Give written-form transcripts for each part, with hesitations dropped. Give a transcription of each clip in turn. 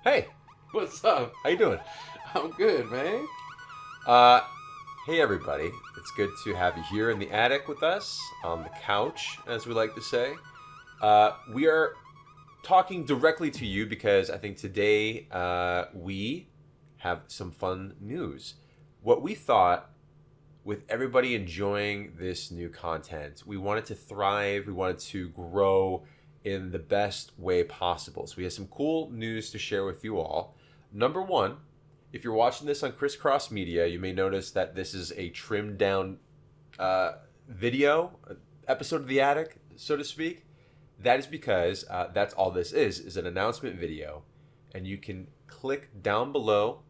Hey, What's up? how you doing? I'm good, man. Hey everybody. It's good to have you here in the attic with us, on the couch, as we like to say. We are talking directly to you because I think today we have some fun news. What we thought, with everybody enjoying this new content, we wanted to thrive, we wanted to grow in the best way possible. So we have some cool news to share with you all. Number one, if you're watching this on ChrisCrossMedia, you may notice that this is a trimmed down video, episode of The Attic, so to speak. That is because that's all this is an announcement video. And you can click down below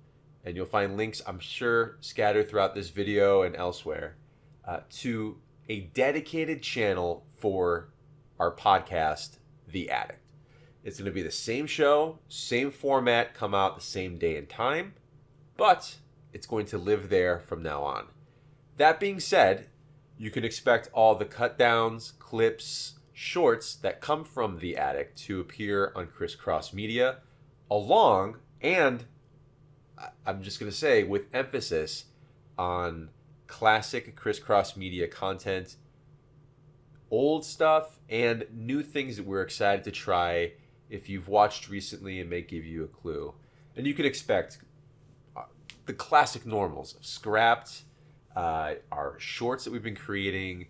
and you'll find links, I'm sure, scattered throughout this video and elsewhere, to a dedicated channel for our podcast, The Attic. It's going to be the same show, same format, come out the same day and time, but it's going to live there from now on. That being said, you can expect all the cut downs, clips, shorts that come from The Attic to appear on ChrisCrossMedia, along, and I'm just going to say, with emphasis on classic ChrisCrossMedia content, old stuff, and new things that we're excited to try if you've watched recently and may give you a clue. And you can expect the classic normals of Scrapped, our shorts that we've been creating,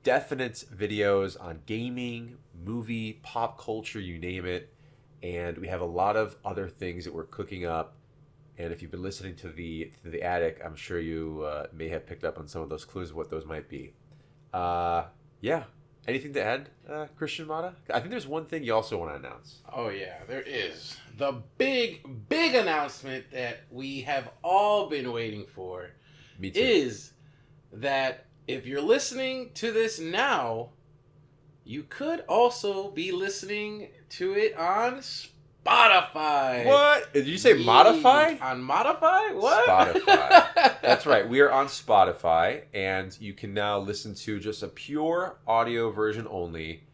definite videos on gaming, movie, pop culture, you name it. And we have a lot of other things that we're cooking up. And if you've been listening to the Attic, I'm sure you may have picked up on some of those clues of what those might be. Yeah. Anything to add, Christian Mata? I think there's one thing you also want to announce. Oh, yeah, there is. The big announcement that we have all been waiting for Me too. is that if you're listening to this now, you could also be listening to it on Spotify. What? Did you say modify? On Modify? What? Spotify. That's right. We are on Spotify, and you can now listen to just a pure audio version only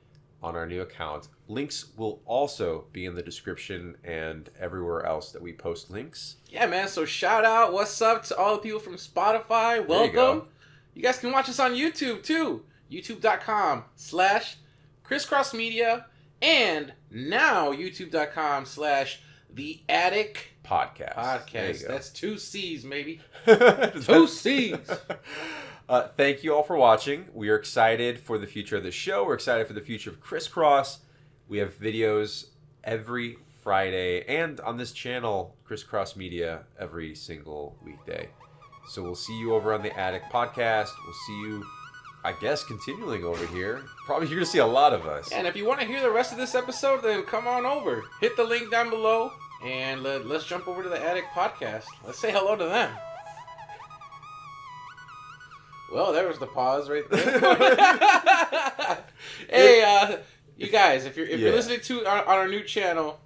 on our new account. Links will also be in the description and everywhere else that we post links. Yeah, man. So shout out, what's up to all the people from Spotify. Welcome. Go. You guys can watch us on YouTube too. YouTube.com/ChrisCrossMedia. And now YouTube.com/The Attic Podcast. That's 2 C's, maybe. 2 C's. Thank you all for watching. We are excited for the future of the show. We're excited for the future of ChrisCross. We have videos every Friday and on this channel, ChrisCrossMedia, every single weekday. So we'll see you over on the Attic Podcast. We'll see you, I guess, continuing over here. Probably you're going to see a lot of us. And if you want to hear the rest of this episode, then come on over. Hit the link down below, and let's jump over to the Attic Podcast. Let's say hello to them. Well, there was the pause right there. Hey, you guys, if you're listening to on our new channel,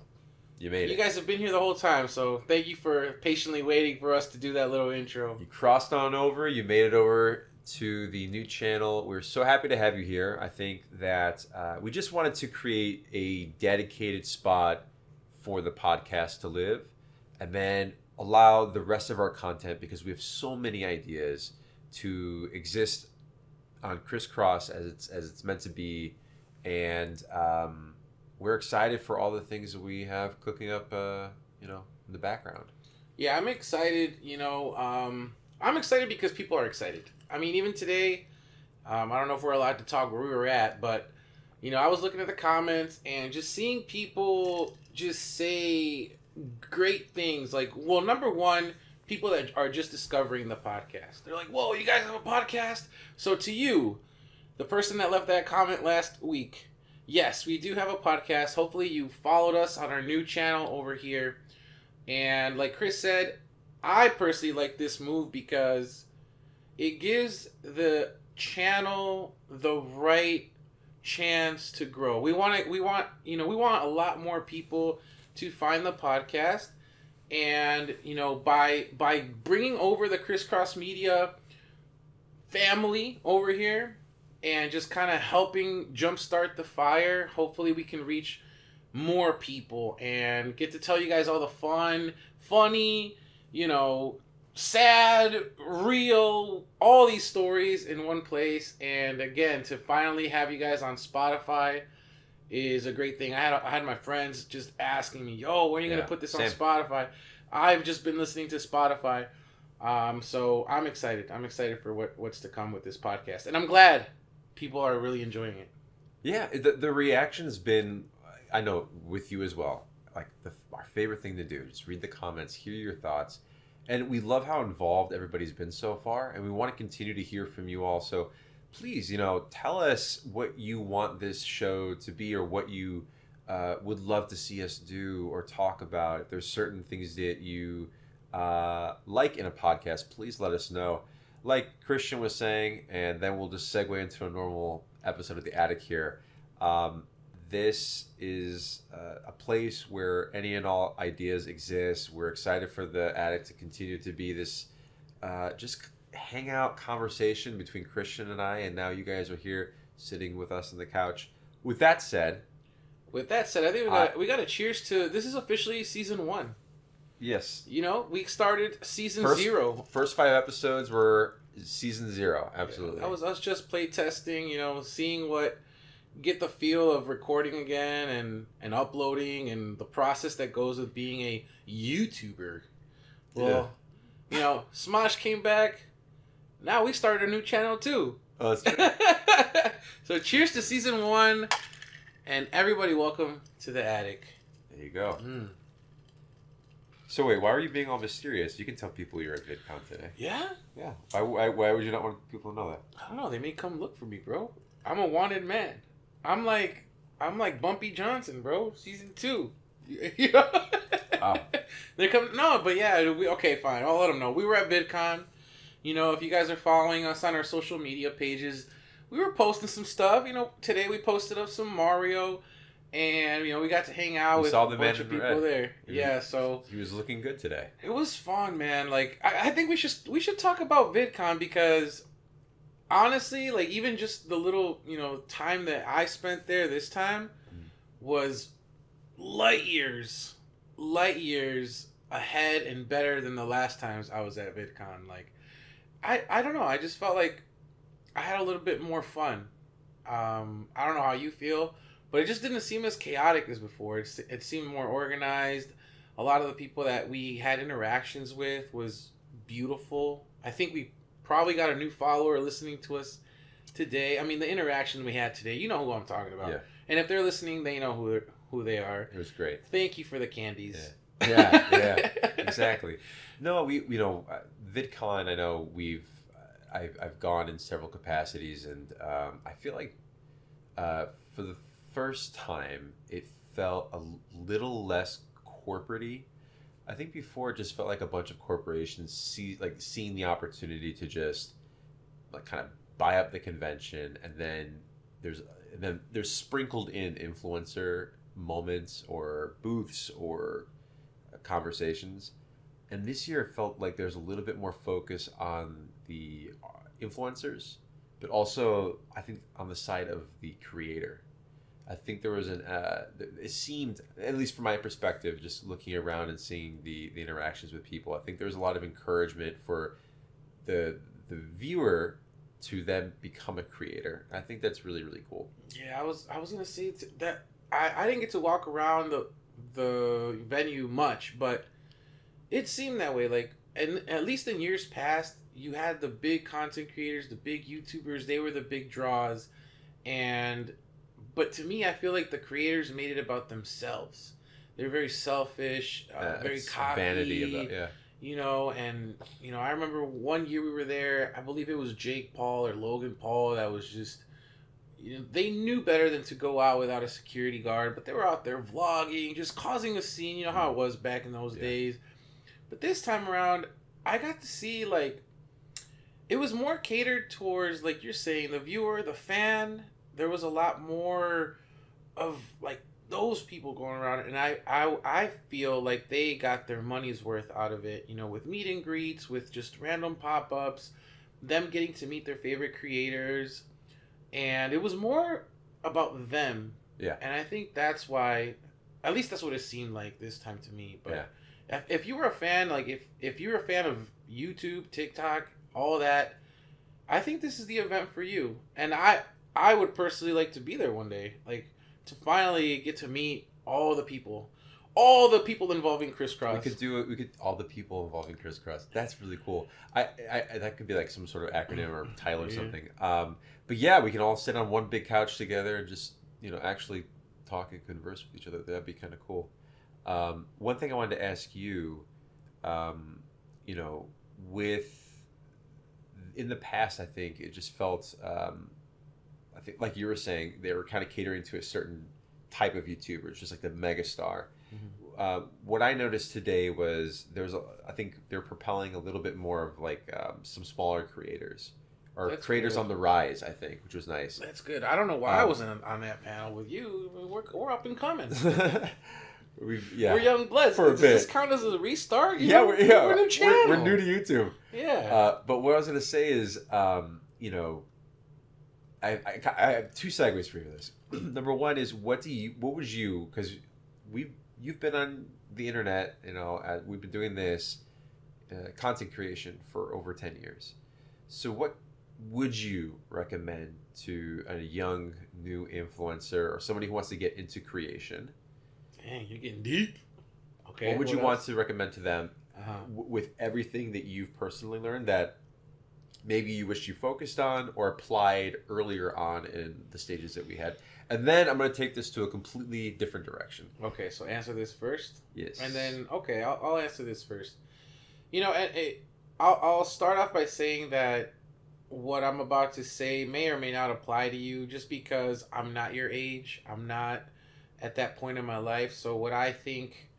you made it. You guys have been here the whole time, so thank you for patiently waiting for us to do that little intro. You crossed on over. You made it over to the new channel. We're so happy to have you here. I think that we just wanted to create a dedicated spot for the podcast to live, and then allow the rest of our content, because we have so many ideas, to exist on ChrisCross as it's meant to be. And we're excited for all the things that we have cooking up, in the background. Yeah, I'm excited. I'm excited because people are excited. I mean, even today, I don't know if we're allowed to talk where we were at, but, I was looking at the comments and just seeing people just say great things. Like, well, number one, people that are just discovering the podcast. They're like, whoa, you guys have a podcast? So to you, the person that left that comment last week, yes, we do have a podcast. Hopefully you followed us on our new channel over here. And like Chris said, I personally like this move because it gives the channel the right chance to grow. We want a lot more people to find the podcast, and by bringing over the ChrisCrossMedia family over here and just kind of helping jumpstart the fire, hopefully we can reach more people and get to tell you guys all the fun, funny, sad, real, all these stories in one place. And again, to finally have you guys on Spotify is a great thing. I had my friends just asking me, "Yo, when are you gonna put this on Spotify?" I've just been listening to Spotify, so I'm excited. I'm excited for what's to come with this podcast, and I'm glad people are really enjoying it. Yeah, the reaction has been, I know, with you as well. Like our favorite thing to do, just read the comments, hear your thoughts. And we love how involved everybody's been so far, and we want to continue to hear from you all. So please, tell us what you want this show to be, or what you would love to see us do or talk about. If there's certain things that you like in a podcast, please let us know. Like Christian was saying, and then we'll just segue into a normal episode of The Attic here. This is a place where any and all ideas exist. We're excited for the Attic to continue to be this just hangout conversation between Christian and I, and now you guys are here sitting with us on the couch. With that said, I think we got to cheers to, this is officially season 1. Yes. We started season 0. First 5 episodes were season 0. Absolutely. I was just play testing, seeing get the feel of recording again and uploading and the process that goes with being a YouTuber. Well, SMOSH came back. Now we started a new channel too. Oh, that's true. So cheers to season 1, and everybody welcome to the Attic. There you go. So wait, why are you being all mysterious? You can tell people you're at VidCon today. Yeah? Yeah. Why would you not want people to know that? I don't know. They may come look for me, bro. I'm a wanted man. I'm like Bumpy Johnson, bro. Season 2. Wow. They're coming. No, but yeah. Okay, fine. I'll let them know. We were at VidCon. If you guys are following us on our social media pages, we were posting some stuff. Today we posted up some Mario, and we got to hang out with a bunch of people there. Yeah, so he was looking good today. It was fun, man. Like I think we should talk about VidCon, because honestly, like, even just the little time that I spent there this time was light years ahead and better than the last times I was at VidCon. Like, I don't know. I just felt like I had a little bit more fun. I don't know how you feel, but it just didn't seem as chaotic as before. It seemed more organized. A lot of the people that we had interactions with was beautiful. I think we probably got a new follower listening to us today. I mean, the interaction we had today, you know who I'm talking about. Yeah. And if they're listening, they know who they are. It was great. Thank you for the candies. Yeah, exactly. No, VidCon, I know I've gone in several capacities, and I feel like for the first time it felt a little less corporate-y. I think before it just felt like a bunch of corporations seeing the opportunity to just kind of buy up the convention, and then there's sprinkled in influencer moments or booths or conversations. And this year it felt like there's a little bit more focus on the influencers, but also I think on the side of the creator. I think there was it seemed, at least from my perspective, just looking around and seeing the interactions with people, I think there was a lot of encouragement for the viewer to then become a creator. I think that's really, really cool. Yeah, I was gonna say that I didn't get to walk around the venue much, but it seemed that way. Like, and at least in years past, you had the big content creators, the big YouTubers. They were the big draws, but to me, I feel like the creators made it about themselves. They're very selfish, very cocky. Vanity about, yeah. I remember one year we were there, I believe it was Jake Paul or Logan Paul that was just, they knew better than to go out without a security guard, but they were out there vlogging, just causing a scene. You know how it was back in those days. But this time around, I got to see, like, it was more catered towards, like you're saying, the viewer, the fan. There was a lot more of, like, those people going around, and I feel like they got their money's worth out of it, with meet and greets, with just random pop-ups, them getting to meet their favorite creators, and it was more about them. Yeah. And I think that's why At least that's what it seemed like this time to me. But Yeah. if you were a fan, like if you're a fan of YouTube, TikTok, all that, I think this is the event for you. And I would personally like to be there one day, like to finally get to meet all the people involving ChrisCross. We could do it. We could all the people involving ChrisCross. That's really cool. I that could be like some sort of acronym or title or something. But yeah, we can all sit on one big couch together and just actually talk and converse with each other. That'd be kind of cool. One thing I wanted to ask you, with in the past, I think it just felt, I think like you were saying, they were kind of catering to a certain type of YouTuber, just like the megastar. What I noticed today was I think they're propelling a little bit more of like some smaller creators or That's creators good. on the rise, I think, which was nice. That's good. I don't know why I wasn't on that panel with you. We're up and coming. We're young bloods. Does this count as a restart? We're a new channel. We're new to YouTube. Yeah. But what I was gonna say is, I have two segues for you for this. Number one is because you've been on the internet, we've been doing this content creation for over 10 years. So what would you recommend to a young new influencer or somebody who wants to get into creation? Dang, you're getting deep. Okay. What would you want to recommend to them with everything that you've personally learned that maybe you wish you focused on or applied earlier on in the stages that we had? And then I'm going to take this to a completely different direction. Okay, so answer this first. Yes. And then, okay, I'll answer this first. I'll start off by saying that what I'm about to say may or may not apply to you just because I'm not your age. I'm not at that point in my life. So what I think,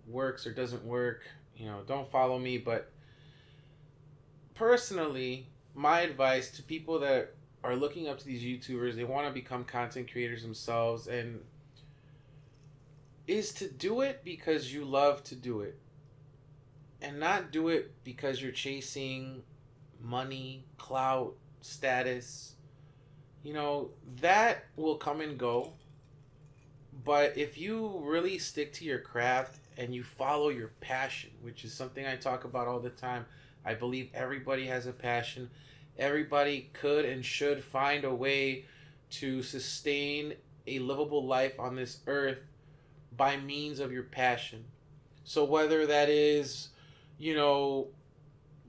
works or doesn't work, don't follow me. But personally, my advice to people that are looking up to these YouTubers, they want to become content creators themselves, and is to do it because you love to do it. And not do it because you're chasing money, clout, status. That will come and go. But if you really stick to your craft and you follow your passion, which is something I talk about all the time, I believe everybody has a passion. Everybody could and should find a way to sustain a livable life on this earth by means of your passion. So whether that is,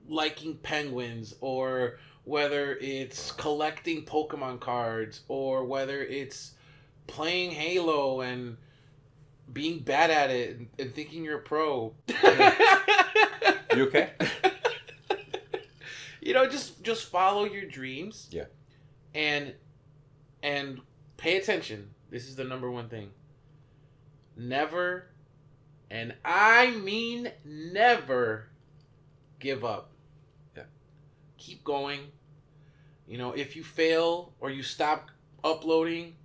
liking penguins, or whether it's collecting Pokemon cards, or whether it's playing Halo and being bad at it and thinking you're a pro. You okay? Just follow your dreams. Yeah. And pay attention. This is the number one thing. Never, and I mean never, give up. Yeah. Keep going. If you fail or you stop uploading,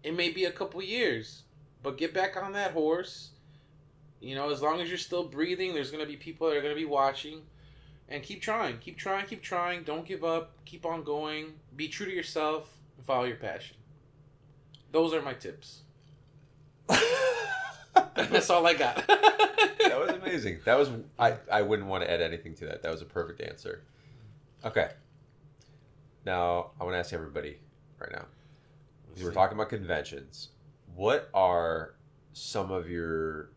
it may be a couple years, but get back on that horse. As long as you're still breathing, there's going to be people that are going to be watching. And keep trying. Don't give up. Keep on going. Be true to yourself and follow your passion. Those are my tips. That's all I got. That was amazing. I wouldn't want to add anything to that. That was a perfect answer. Okay. Now, I want to ask everybody right now. We're talking about conventions. What are some of your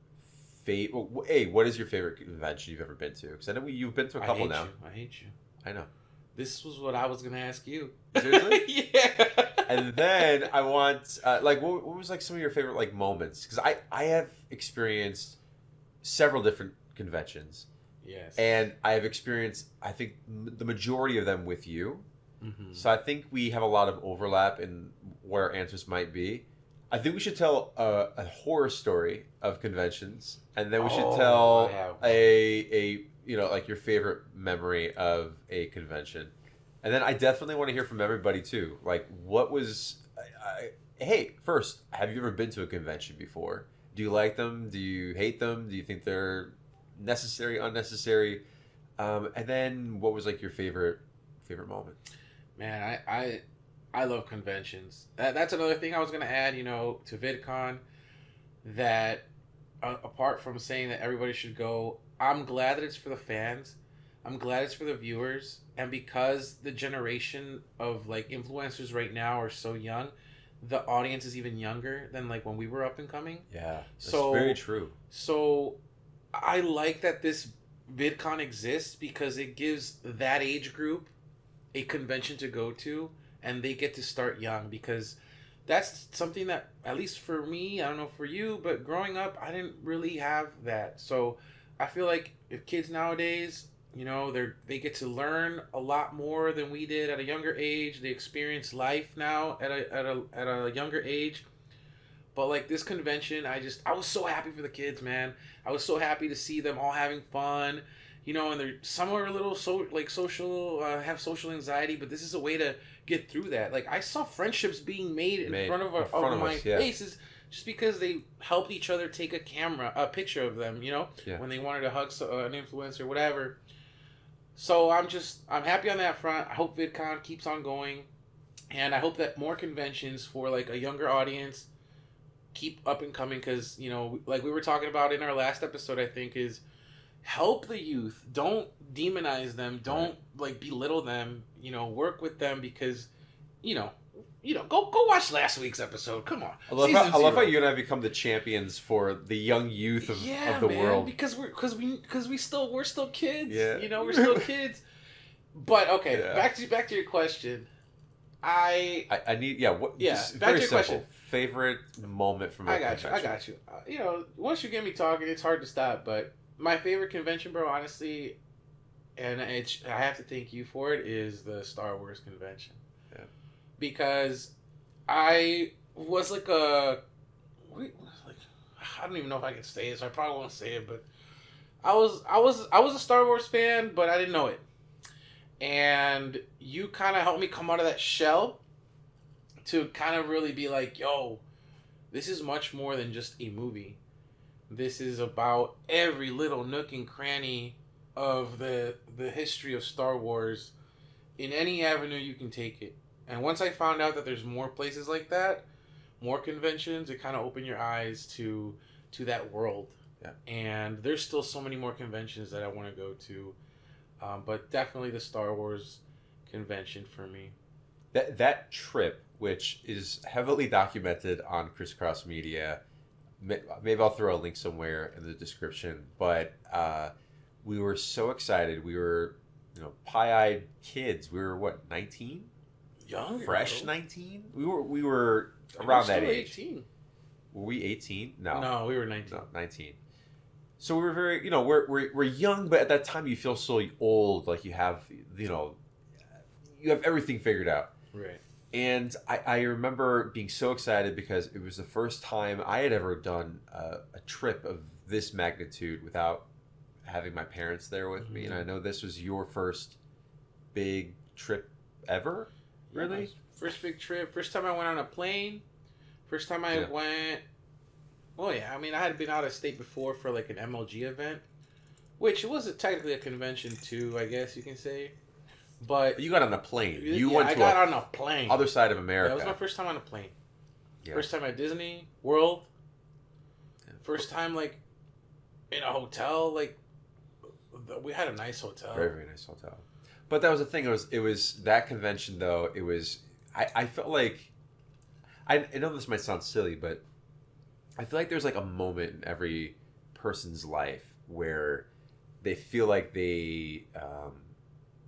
favorite... what is your favorite convention you've ever been to? Because I know you've been to a couple now. I hate you. I know. This was what I was going to ask you. Seriously? Yeah. And then I want... what was some of your favorite moments? Because I have experienced several different conventions. Yes. And I have experienced, I think, the majority of them with you. Mm-hmm. So I think we have a lot of overlap in where our answers might be. I think we should tell a horror story of conventions, and then we should tell a your favorite memory of a convention. And then I definitely want to hear from everybody too. What was... hey, first, have you ever been to a convention before? Do you like them? Do you hate them? Do you think they're necessary, unnecessary? And then what was your favorite moment? Man, I love conventions. That's another thing I was going to add, to VidCon. that apart from saying that everybody should go, I'm glad that it's for the fans. I'm glad it's for the viewers. And because the generation of like influencers right now are so young, the audience is even younger than like when we were up and coming. Yeah, that's so very true. So I like that this VidCon exists because it gives that age group a convention to go to, and they get to start young, because that's something that, at least for me, I don't know for you, but growing up, I didn't really have that. So I feel like if kids nowadays, you know, they get to learn a lot more than we did at a younger age. They experience life now at a younger age. But like this convention, I was so happy for the kids, man. I was so happy to see them all having fun, you know, and some are a little social, have social anxiety, but this is a way to get through that. Like I saw friendships being made in front of my faces, just because they helped each other take a picture of them, you know, when they wanted to hug an influencer, whatever. So I'm happy on that front. I hope VidCon keeps on going, and I hope that more conventions for like a younger audience keep up and coming, because, you know, like we were talking about in our last episode, I think, is help the youth. Don't demonize them. Don't like belittle them. You know, work with them, because, you know, go watch last week's episode. Come on. I love how you and I become the champions for the young youth of the world. Because we're still kids. Yeah. You know, we're still kids. But okay, back to your question. I need back very to your simple. question. Favorite moment from I got you. You know, once you get me talking, it's hard to stop. But my favorite convention, bro, honestly, and I have to thank you for it, is the Star Wars convention. Yeah. Because I was like I don't even know if I can say it, so I probably won't say it. But I was a Star Wars fan, but I didn't know it. And you kind of helped me come out of that shell to kind of really be like, yo, this is much more than just a movie. This is about every little nook and cranny of the history of Star Wars in any avenue you can take it. And once I found out that there's more places like that, more conventions, it kind of opened your eyes to that world. Yeah. And there's still so many more conventions that I want to go to. But definitely the Star Wars convention for me. That trip, which is heavily documented on ChrisCrossMedia, maybe I'll throw a link somewhere in the description. But we were so excited. We were, pie-eyed kids. We were what, 19? Young, fresh, bro. 19. We were around that age. 18. Were we 18? No, we were 19. No, 19. So we were very, we're young, but at that time you feel so old, like you have, you have everything figured out. Right. And I remember being so excited because it was the first time I had ever done a trip of this magnitude without having my parents there with me. And I know this was your first big trip ever, really? First big trip. First time I went on a plane. First time I went... Well, yeah, I mean, I had been out of state before for like an MLG event, which wasn't technically a convention too, I guess you can say. But you got on a plane. I got on a plane. Other side of America. Yeah, it was my first time on a plane. Yeah. First time at Disney World. Yeah. First time like in a hotel. Like we had a nice hotel. Very, very nice hotel. But that was the thing. It was that convention though. It was I felt like I know this might sound silly, but I feel like there's like a moment in every person's life where they feel like they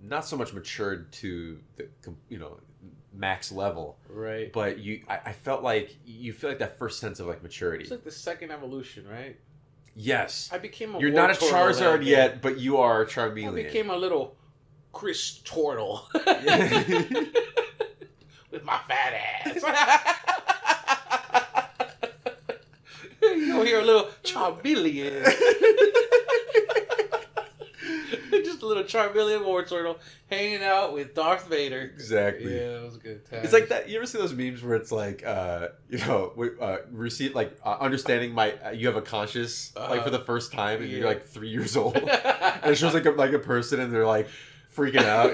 not so much matured to the max level, right? But I felt like you feel like that first sense of like maturity. It's like the second evolution, right? Yes. I became a. You're not a Charizard yet, but you are a Charmeleon. I became a little Chris Turtle with my fat ass. You hear a little Charmeleon. Just a little Charmeleon war turtle hanging out with Darth Vader. Exactly. Yeah, it was a good time. It's like that. You ever see those memes where it's like, receive like understanding you have a conscious like for the first time and you're like 3 years old, and it shows like a person and they're like freaking out,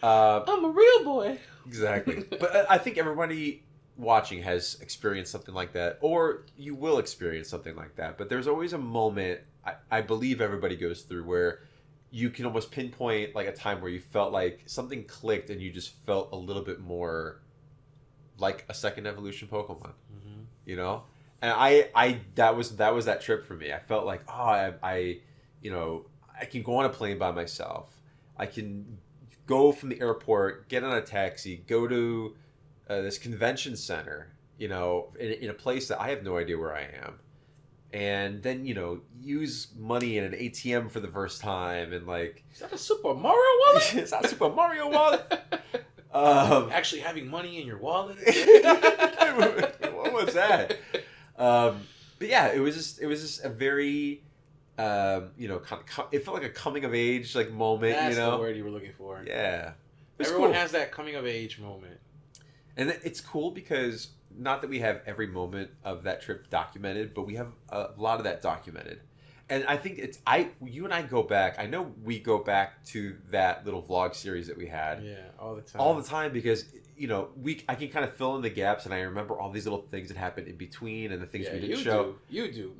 I'm a real boy. Exactly. But I think everybody watching has experienced something like that, or you will experience something like that. But there's always a moment I believe everybody goes through where you can almost pinpoint like a time where you felt like something clicked and you just felt a little bit more like a second evolution Pokemon. Mm-hmm. You know? And I that was that trip for me. I felt like, oh, I you know, I can go on a plane by myself. I can go from the airport, get on a taxi, go to this convention center, you know, in a place that I have no idea where I am. And then, you know, use money in an ATM for the first time and like... Is that a Super Mario wallet? Is that a Super Mario wallet? Actually having money in your wallet? What was that? But yeah, it was just a very... you know, it felt like a coming of age like moment. That's you know, the word you were looking for. Yeah, everyone has that coming of age moment, and it's cool because not that we have every moment of that trip documented, but we have a lot of that documented. And I think you and I go back. I know we go back to that little vlog series that we had. Yeah, all the time because you know I can kind of fill in the gaps, and I remember all these little things that happened in between and the things we didn't show. You do.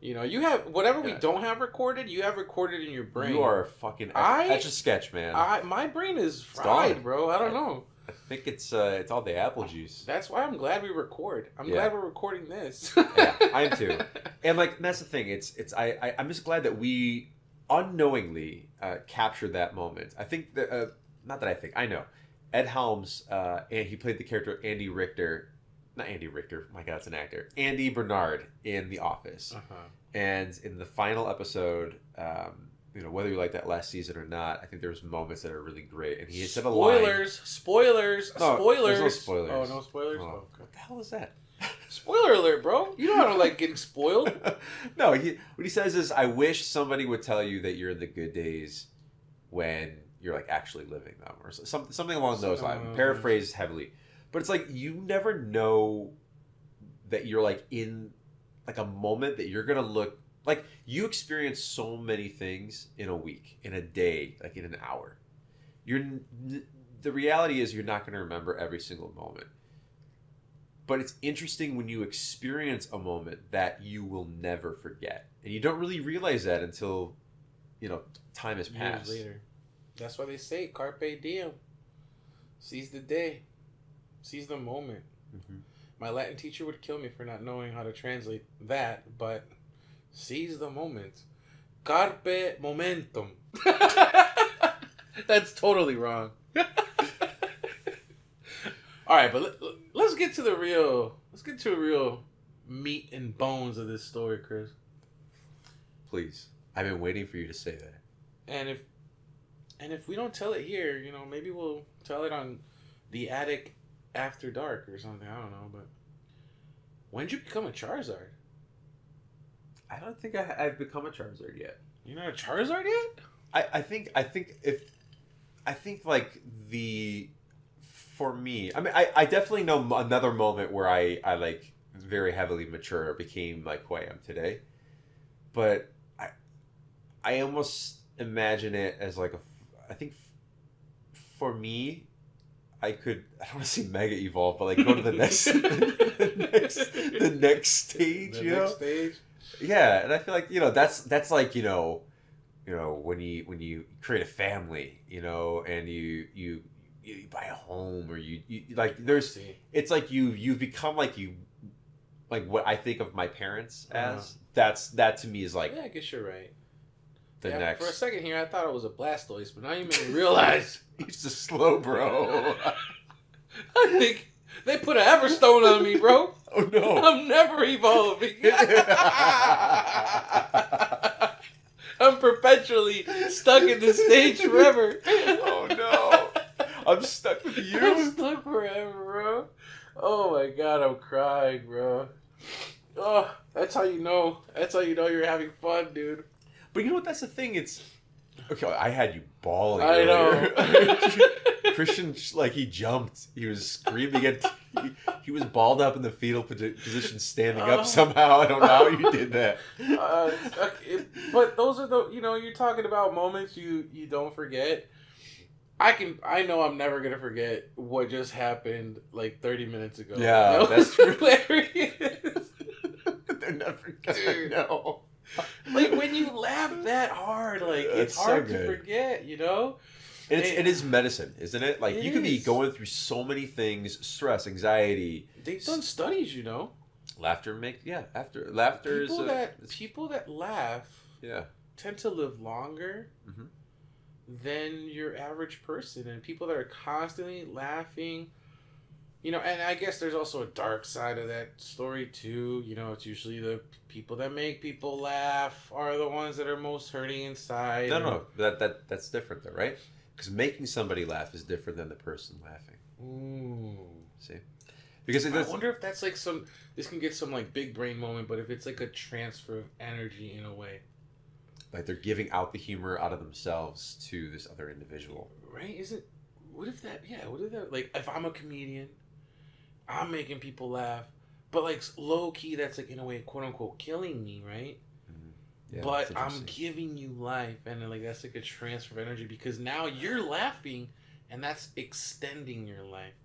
You know, you have whatever we don't have recorded. You have recorded in your brain. You are a fucking etch a sketch, man. My brain is fried, bro. I don't know. I think it's all the apple juice. That's why I'm glad we record. I'm glad we're recording this. Yeah, I am too. And like that's the thing. I'm just glad that we unknowingly captured that moment. I think that I know Ed Helms and he played the character Andy Richter. Not Andy Richter. My God, it's an actor. Andy Bernard in The Office. Uh-huh. And in the final episode, you know, whether you like that last season or not, I think there's moments that are really great. And he said a line. Spoilers. There's no spoilers. Oh, no spoilers? Oh, okay. What the hell is that? Spoiler alert, bro. You know I don't like getting spoiled. No, what he says is, I wish somebody would tell you that you're in the good days when you're like actually living them. Or something along those lines. Paraphrased heavily. But it's like you never know that you're like in like a moment that you're gonna look like you experience so many things in a week, in a day, like in an hour. The reality is you're not gonna remember every single moment. But it's interesting when you experience a moment that you will never forget, and you don't really realize that until you know time has passed. Years later. That's why they say carpe diem. Seize the day. Seize the moment. Mm-hmm. My Latin teacher would kill me for not knowing how to translate that, but seize the moment. Carpe momentum. That's totally wrong. All right, but let's get to the real. Let's get to the real meat and bones of this story, Chris. Please, I've been waiting for you to say that. And if we don't tell it here, you know, maybe we'll tell it on the Attic After Dark or something. I don't know, but when did you become a Charizard? I don't think I've become a Charizard yet. You're not a Charizard yet? I think like for me, I mean, I definitely know another moment where I like very heavily mature, became like who I am today. But I almost imagine it as like I think for me, I don't want to say mega evolve, but like go to the next, the next stage. The next stage. Yeah, and I feel like that's like you know when you create a family, you know, and you buy a home or you like it's like you've become like what I think of my parents as. That to me is like, yeah, I guess you're right. Next. For a second here, I thought it was a Blastoise, but now you made me realize he's the slow bro. I think they put an Everstone on me, bro. Oh no! I'm never evolving. I'm perpetually stuck in this stage forever. Oh no! I'm stuck with you. I'm stuck forever, bro. Oh my God, I'm crying, bro. Oh, that's how you know. That's how you know you're having fun, dude. But you know what? That's the thing. It's okay. I had you bawling. I know. Christian, like he jumped. He was screaming. He was balled up in the fetal position, standing up somehow. I don't know how you did that. But those are you're talking about moments you don't forget. I know I'm never gonna forget what just happened like 30 minutes ago. Yeah, That that's was hilarious. They're never gonna Dude. know. Like when you laugh that hard, like it's That's so hard to good. forget, you know? And it is medicine, isn't it? Like It you could be is. going through so many things, stress, anxiety. They've done studies, you know. Laughter laughter is People that laugh yeah. tend to live longer Mhm. than your average person, and people that are constantly laughing, you know. And I guess there's also a dark side of that story too. You know, it's usually the people that make people laugh are the ones that are most hurting inside. No, that's different though, right? Because making somebody laugh is different than the person laughing. Ooh. See, because I wonder if that's like some. This can get some like big brain moment, but if it's like a transfer of energy in a way, like they're giving out the humor out of themselves to this other individual, right? Is it? What if that? Yeah. What if that? Like, if I'm a comedian, I'm making people laugh, but like low key, that's like in a way, quote unquote, killing me, right? Yeah, But I'm giving you life, and like that's like a transfer of energy because now you're laughing, and that's extending your life.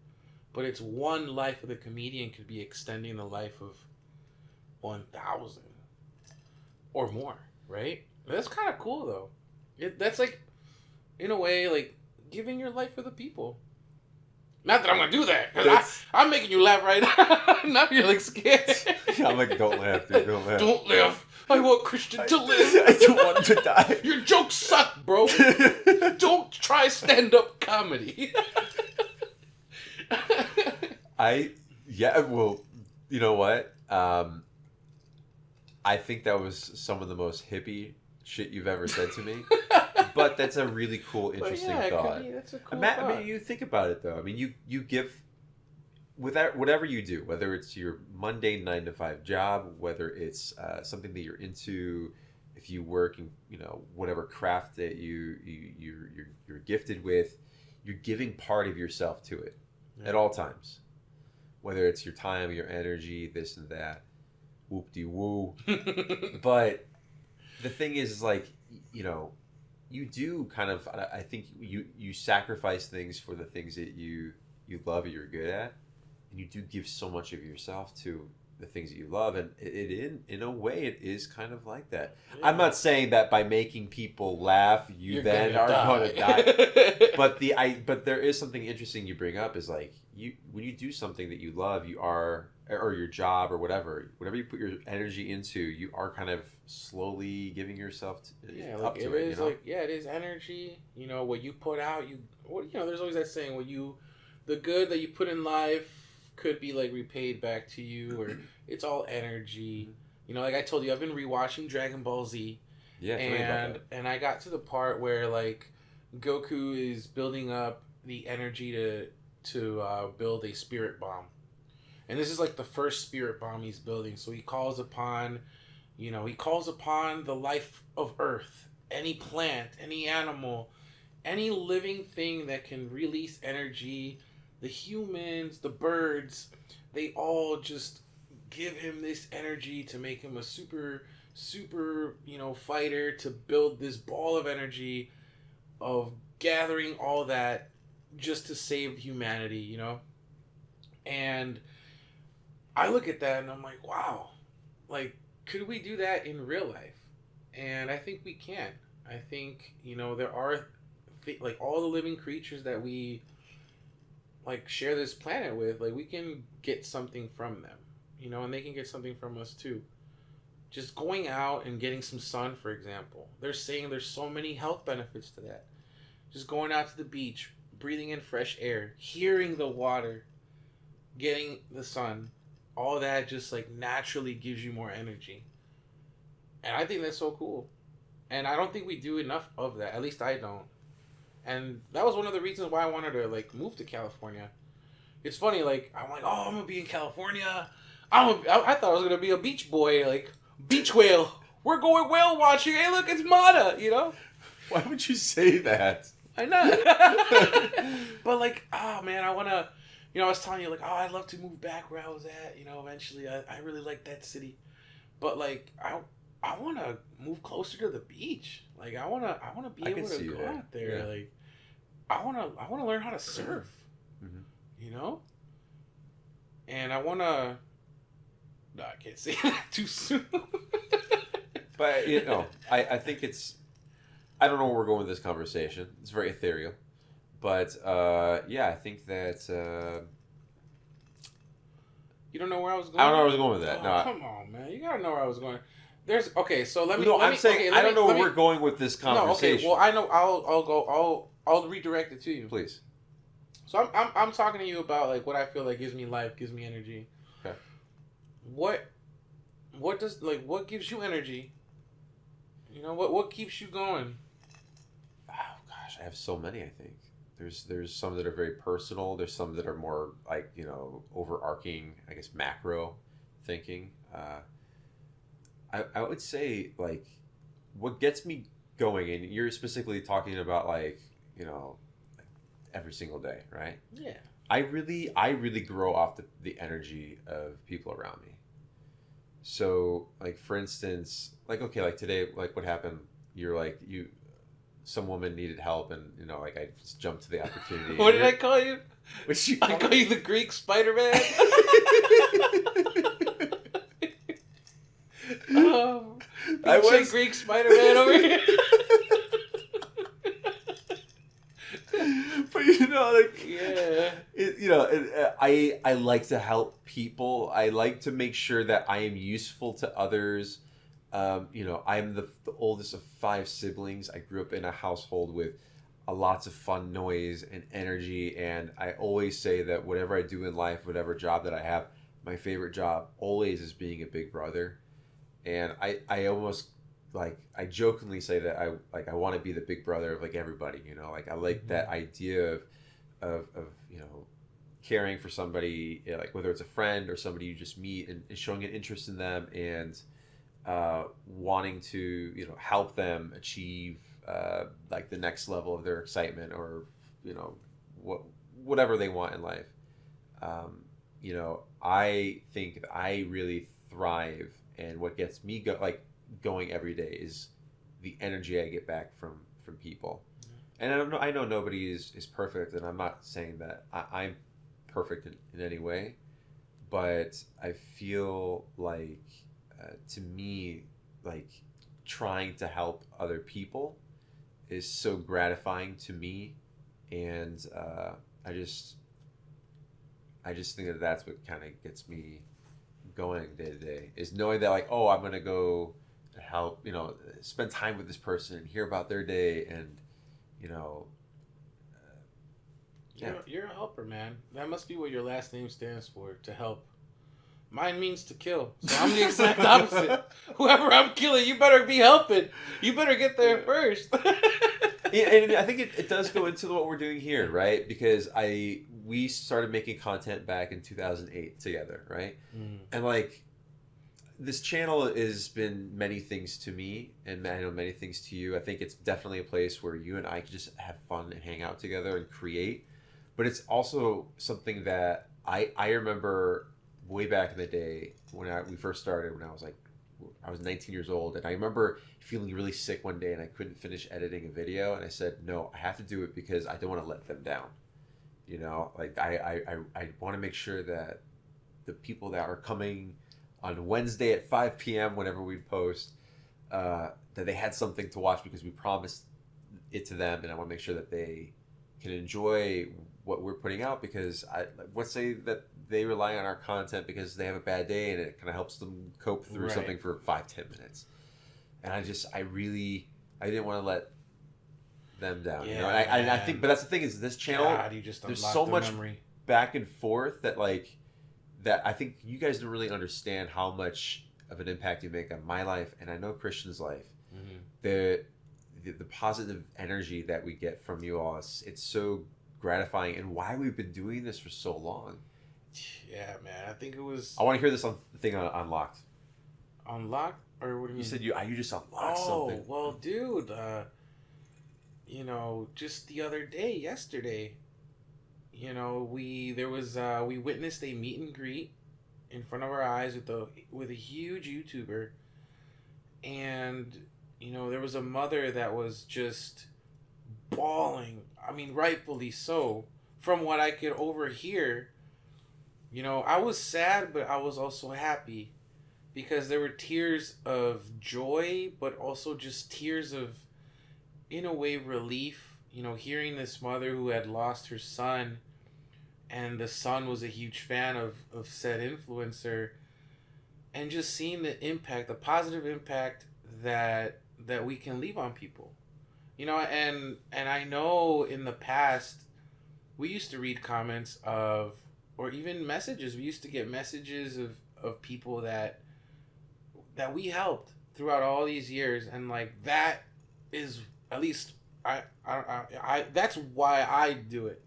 But it's one life of the comedian could be extending the life of 1,000 or more, right? That's kind of cool though. That's like, in a way, like giving your life for the people. Not that I'm gonna do that, because I'm making you laugh right now. Now you're like scared. I'm like, don't laugh, dude, don't laugh. Don't laugh. I want Christian to live. I don't want him to die. Your jokes suck, bro. Don't try stand-up comedy. Well, you know what? I think that was some of the most hippie shit you've ever said to me. But that's a really cool, interesting thought. That's a cool thought. I mean, you think about it though. I mean, you give with that, whatever you do, whether it's your mundane 9 to 5 job, whether it's something that you're into, if you work in whatever craft that you're gifted with, you're giving part of yourself to it at all times. Whether it's your time, your energy, this and that, whoop-de-woo. But the thing is, like, you do kind of, I think you sacrifice things for the things that you love and you're good at, and you do give so much of yourself to the things that you love, and in a way it is kind of like that. Yeah. I'm not saying that by making people laugh you're then are going to die, but there is something interesting you bring up is like when you do something that you love, or your job or whatever you put your energy into, you are kind of slowly giving yourself up to it. It is energy. What you put out, there's always that saying, the good that you put in life could be like repaid back to you, or it's all energy. Like I told you, I've been rewatching Dragon Ball Z. Yeah, and I got to the part where like Goku is building up the energy to build a spirit bomb. And this is like the first spirit bomb he's building. So he calls upon the life of Earth, any plant, any animal, any living thing that can release energy. The humans, the birds, they all just give him this energy to make him a super, super, fighter, to build this ball of energy of gathering all that just to save humanity, And I look at that and I'm like, wow, like, could we do that in real life? And I think we can. I think, there are, like, all the living creatures that we, like, share this planet with, like, we can get something from them, and they can get something from us too. Just going out and getting some sun, for example. They're saying there's so many health benefits to that. Just going out to the beach, breathing in fresh air, hearing the water, getting the sun, all that just like naturally gives you more energy. And I think that's so cool. And I don't think we do enough of that. At least I don't. And that was one of the reasons why I wanted to like move to California. It's funny, like I'm like, oh, I'm gonna be in California. I thought I was gonna be a beach boy, like beach whale. We're going whale watching. Hey, look, it's Mata. Why would you say that? I know. But like, oh man, I wanna. I was telling you, like, oh, I'd love to move back where I was at, eventually. I really like that city. But, like, I want to move closer to the beach. Like, I want to be able to go out there. Yeah. Like, I wanna learn how to surf. Mm-hmm. You know, and I wanna. No, I can't say that too soon. But you know, I think it's. I don't know where we're going with this conversation. It's very ethereal, but yeah, I think that. You don't know where I was going? I don't know where I was going with that. Oh, No, come on, man. You gotta know where I was going. There's okay. So let me. no, let I'm me, saying okay, I don't know where let me- we're going with this conversation. No, okay. Well, I know. I'll go. I'll redirect it to you. Please. So I'm talking to you about like what I feel like gives me life, gives me energy. Okay. What does like what gives you energy? You know what keeps you going? Oh gosh, I have so many. I think there's some that are very personal. There's some that are more like overarching. I guess macro thinking. I would say like what gets me going, and you're specifically talking about like every single day, right? Yeah. I really grow off the energy of people around me. So like for instance, like okay, like today, like what happened? You're like some woman needed help, and like I just jumped to the opportunity. What did I call you? Which you I call you the Greek Spider-Man. I was Greek Spider-Man over here. But like Yeah. I like to help people. I like to make sure that I am useful to others. I'm the oldest of 5 siblings. I grew up in a household with lots of fun, noise, and energy. And I always say that whatever I do in life, whatever job that I have, my favorite job always is being a big brother. And I almost like I jokingly say that I want to be the big brother of like everybody. Like I like that idea of caring for somebody, like whether it's a friend or somebody you just meet, and showing an interest in them, and wanting to help them achieve like the next level of their excitement, or whatever they want in life. I think that I really thrive, and what gets me going every day is the energy I get back from people. And I know nobody is perfect, and I'm not saying that I'm perfect in any way, but I feel like to me, like trying to help other people is so gratifying to me, and I just think that that's what kind of gets me going day to day, is knowing that like, oh, I'm gonna go help, spend time with this person and hear about their day, and you know, yeah. You're a helper, man. That must be what your last name stands for, to help. Mine means to kill. So I'm the exact opposite. Whoever I'm killing, you better be helping. You better get there first. Yeah, and I think it does go into what we're doing here, right? Because we started making content back in 2008 together, right? Mm. And like this channel has been many things to me, and I know many things to you. I think it's definitely a place where you and I can just have fun and hang out together and create. But it's also something that I remember way back in the day when we first started, when I was 19 years old, and I remember feeling really sick one day and I couldn't finish editing a video, and I said, no, I have to do it because I don't want to let them down. Like I want to make sure that the people that are coming on Wednesday at 5 p.m. whenever we post, that they had something to watch, because we promised it to them, and I want to make sure that they can enjoy what we're putting out, because let's say that they rely on our content because they have a bad day and it kind of helps them cope through Right. something for 5-10 minutes. And I didn't want to let them down. Yeah, And I think, but that's the thing, is this channel, God, you just there's unlocked so the much memory. back and forth that I think you guys don't really understand how much of an impact you make on my life, and I know Christian's life. Mm-hmm. The positive energy that we get from you all, it's so gratifying, and why we've been doing this for so long. Yeah, man. I think it was I want to hear this on the thing on Unlocked. unlocked, or what do you mean? You said you just unlocked something. Oh, well, dude. Just the other day, yesterday, we witnessed a meet and greet in front of our eyes with a huge YouTuber, and there was a mother that was just bawling. I mean, rightfully so. From what I could overhear, you know, I was sad, but I was also happy because there were tears of joy, but also just tears of, in a way, relief. You know, hearing this mother who had lost her son, and the son was a huge fan of said influencer, and just seeing the impact, the positive impact that we can leave on people. You know, and I know in the past we used to read comments of, or even messages. We used to get messages of people that we helped throughout all these years, and like that is, at least I that's why I do it.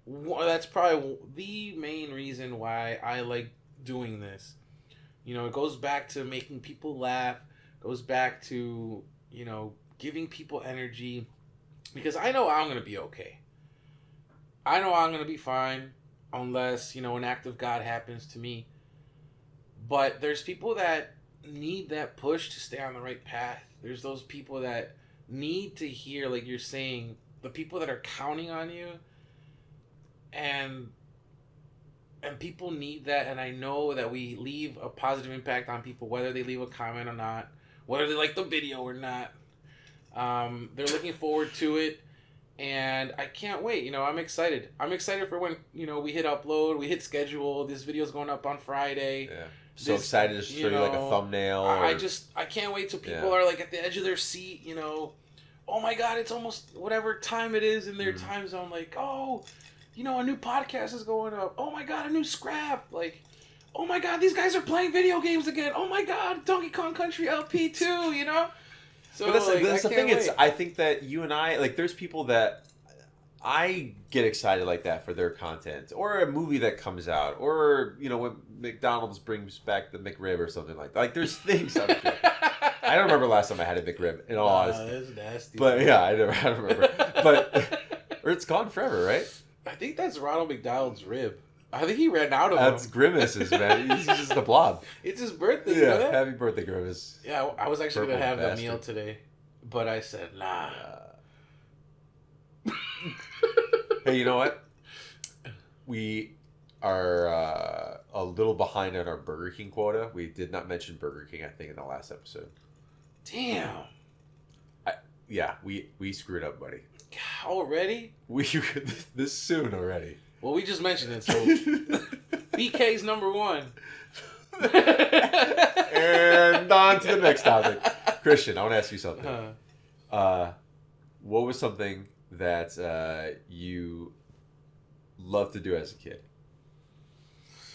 That's probably the main reason why I like doing this. You know, it goes back to making people laugh, goes back to, you know, giving people energy, because I know I'm going to be okay. I know I'm going to be fine unless, you know, an act of God happens to me. But there's people that need that push to stay on the right path. There's those people that need to hear, like you're saying, the people that are counting on you, and people need that. And I know that we leave a positive impact on people, whether they leave a comment or not, whether they like the video or not. They're looking forward to it, and I can't wait. You know, I'm excited. I'm excited for when, you know, we hit upload, we hit schedule. This video's going up on Friday. Yeah. So excited to show you like a thumbnail. I can't wait till people are like at the edge of their seat, you know. Oh my God, it's almost whatever time it is in their time zone. Like, oh, you know, a new podcast is going up. Oh my God, a new scrap. Like, oh my God, these guys are playing video games again. Oh my God, Donkey Kong Country LP 2, you know? So but that's the thing. It's, I think that you and I, like, there's people that I get excited like that for their content, or a movie that comes out, or, you know, when McDonald's brings back the McRib or something like that. Like, there's things I'm sure. I don't remember last time I had a McRib, in all honesty. That's nasty. But yeah, I don't remember. But or it's gone forever, right? I think that's Ronald McDonald's rib. I think he ran out of them. That's Grimace's, man. He's just a blob. It's his birthday, yeah, you know? Happy birthday, Grimace. Yeah, I was actually going to have the meal today, but I said, nah. Hey, you know what? We are a little behind on our Burger King quota. We did not mention Burger King, I think, in the last episode. Damn. Yeah, we screwed up, buddy. Already? This soon already. Well, we just mentioned it, so BK's number one. And on to the next topic. Christian, I want to ask you something. What was something that you loved to do as a kid?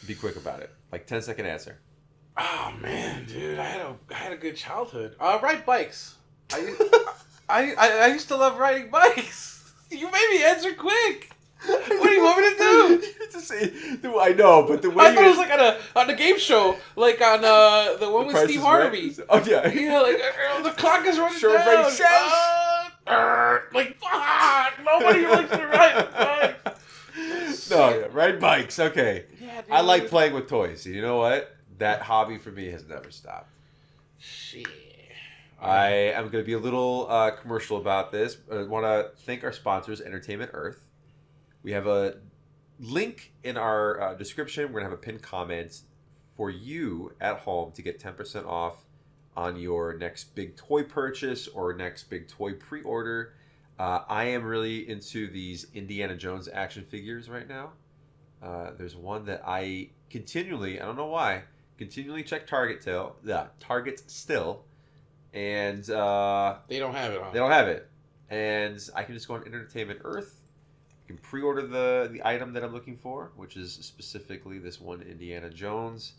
Be quick about it. Like 10-second answer. Oh man, dude, I had a good childhood. Ride bikes. I used to love riding bikes. You made me answer quick. What do you want me to do? I know, but the way I thought it was like on a game show, like on the one with Steve Harvey. Oh yeah, yeah, like the clock is running down. Like fuck, nobody likes to ride bikes. No, yeah, ride bikes. Okay, yeah, dude. I like playing with toys. You know what? That hobby for me has never stopped. Shit. I am going to be a little commercial about this. I want to thank our sponsors, Entertainment Earth. We have a link in our description. We're going to have a pinned comment for you at home to get 10% off on your next big toy purchase or next big toy pre-order. I am really into these Indiana Jones action figures right now. There's one that I continually, I don't know why, check Target still. And they don't have it on. They don't have it. And I can just go on Entertainment Earth. You can pre-order the item that I'm looking for, which is specifically this one Indiana Jones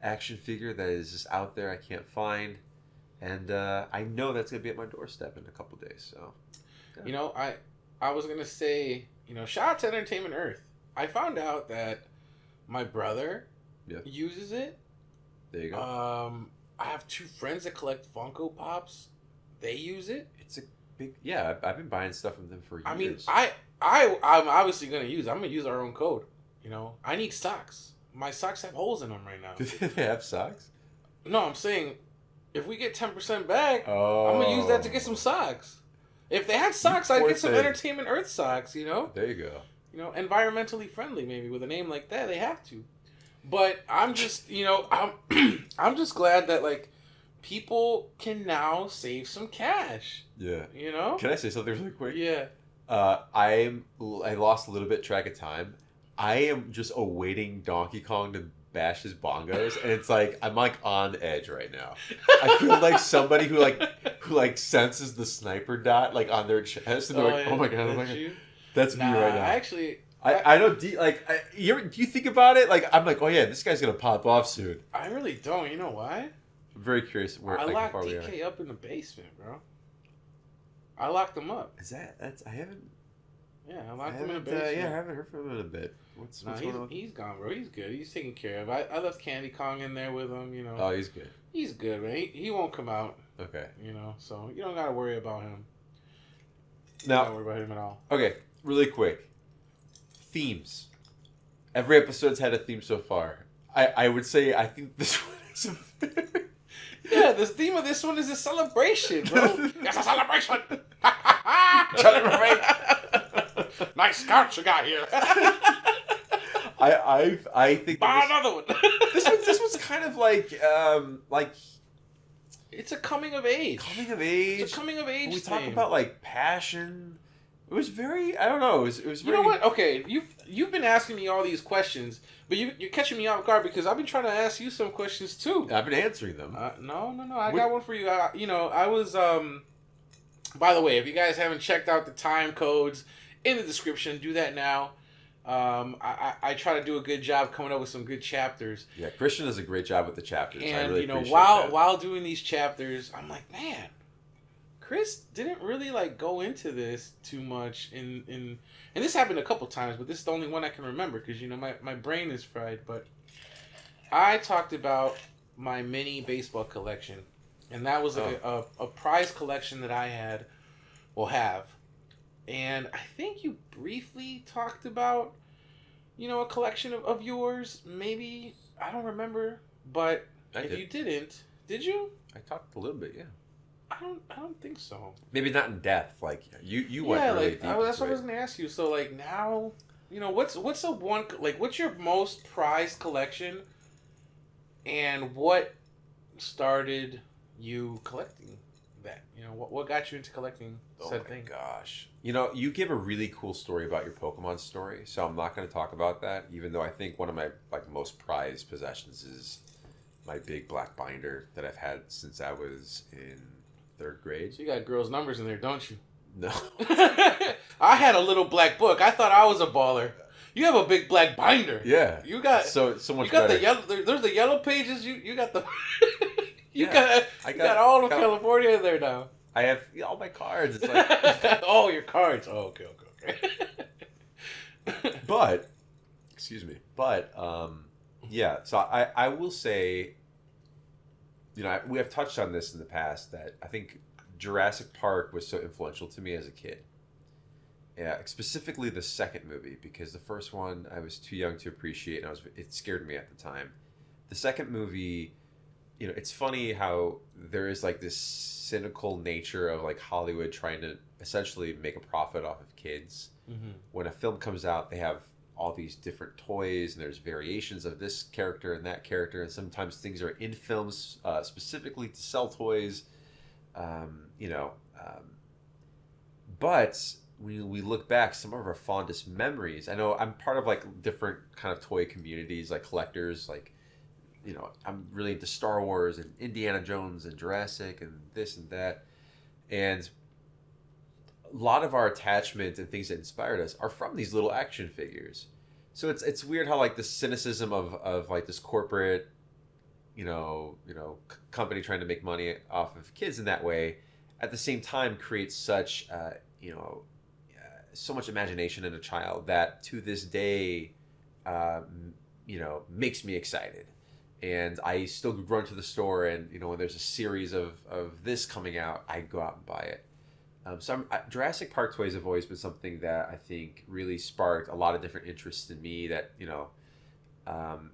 action figure that is just out there I can't find. And I know that's going to be at my doorstep in a couple days. So, yeah. You know, I was going to say, you know, shout out to Entertainment Earth. I found out that my brother uses it. There you go. I have two friends that collect Funko Pops. They use it. It's a big... Yeah, I've been buying stuff from them for years. I mean, I'm obviously going to use it. I'm going to use our own code. You know, I need socks. My socks have holes in them right now. Do they have socks? No, I'm saying if we get 10% back, I'm going to use that to get some socks. If they had socks, I'd poor get some thing. Entertainment Earth socks, you know? There you go. You know, environmentally friendly maybe with a name like that. They have to. But I'm just, you know, I'm just glad that like people can now save some cash. Yeah. You know? Can I say something really quick? Yeah. I lost a little bit track of time. I am just awaiting Donkey Kong to bash his bongos, and it's like I'm like on edge right now. I feel like somebody who senses the sniper dot like on their chest, and they're like, "Oh my god, oh my god." That's me right now. I don't do you think about it? Like I'm like, oh yeah, this guy's gonna pop off soon. I really don't. You know why? I'm very curious where I like, locked how far we are. DK up in the basement, bro. I locked him up. I haven't. Yeah, I locked him in the basement. I haven't heard from him in a bit. What's going on? He's gone, bro. He's good. He's taken care of. I left Candy Kong in there with him. You know. Oh, he's good. He's good, man. He won't come out. Okay. You know, so you don't gotta worry about him. Now, don't worry about him at all. Okay, really quick. Themes. Every episode's had a theme so far. I would say I think this one is a yeah, the theme of this one is a celebration, bro. It's a celebration. Nice scarf you got here. I think buy another one. this one's kind of like it's a coming of age. It's a coming of age. We talk about like passion. It was very, I don't know. It was very. You know what? Okay, you've been asking me all these questions, but you're catching me off guard because I've been trying to ask you some questions too. I've been answering them. No. I got one for you. You know, I was By the way, if you guys haven't checked out the time codes in the description, do that now. I try to do a good job coming up with some good chapters. Yeah, Christian does a great job with the chapters. And I really you know, appreciate that. while doing these chapters, I'm like, man, Chris didn't really like go into this too much and this happened a couple times, but this is the only one I can remember because you know my brain is fried. But I talked about my mini baseball collection, and that was like a prize collection that I have. And I think you briefly talked about, you know, a collection of yours. Maybe, I don't remember. But you didn't, did you? I talked a little bit, yeah. I don't think so. Maybe not in depth. Like you went really deep. That's what I was gonna ask you. So like now, you know, what's your most prized collection, and what started you collecting that? You know, what got you into collecting said thing? Gosh. You know, you give a really cool story about your Pokemon story, so I'm not going to talk about that, even though I think one of my most prized possessions is my big black binder that I've had since I was in 3rd grade. So you got girls' numbers in there, don't you? No. I had a little black book. I thought I was a baller. You have a big black binder. Yeah. You got so much you got better. the yellow. There's the yellow pages. You got the. you Yeah. got all of California in there now. I have all my cards. It's like oh, your cards. Oh, okay. But, excuse me. But, yeah. So I will say, you know, we have touched on this in the past that I think Jurassic Park was so influential to me as a kid. Yeah, specifically the second movie, because the first one I was too young to appreciate, and it scared me at the time. The second movie, you know, it's funny how there is like this cynical nature of like Hollywood trying to essentially make a profit off of kids. Mm-hmm. When a film comes out, they have all these different toys, and there's variations of this character and that character, and sometimes things are in films specifically to sell toys. But when we look back, some of our fondest memories, I know I'm part of like different kind of toy communities, like collectors, like, you know, I'm really into Star Wars and Indiana Jones and Jurassic and this and that. And a lot of our attachment and things that inspired us are from these little action figures. So it's weird how like the cynicism of like this corporate, company trying to make money off of kids in that way, at the same time creates such, so much imagination in a child that to this day, makes me excited. And I still run to the store, and when there's a series of this coming out, I go out and buy it. Jurassic Park toys have always been something that I think really sparked a lot of different interests in me that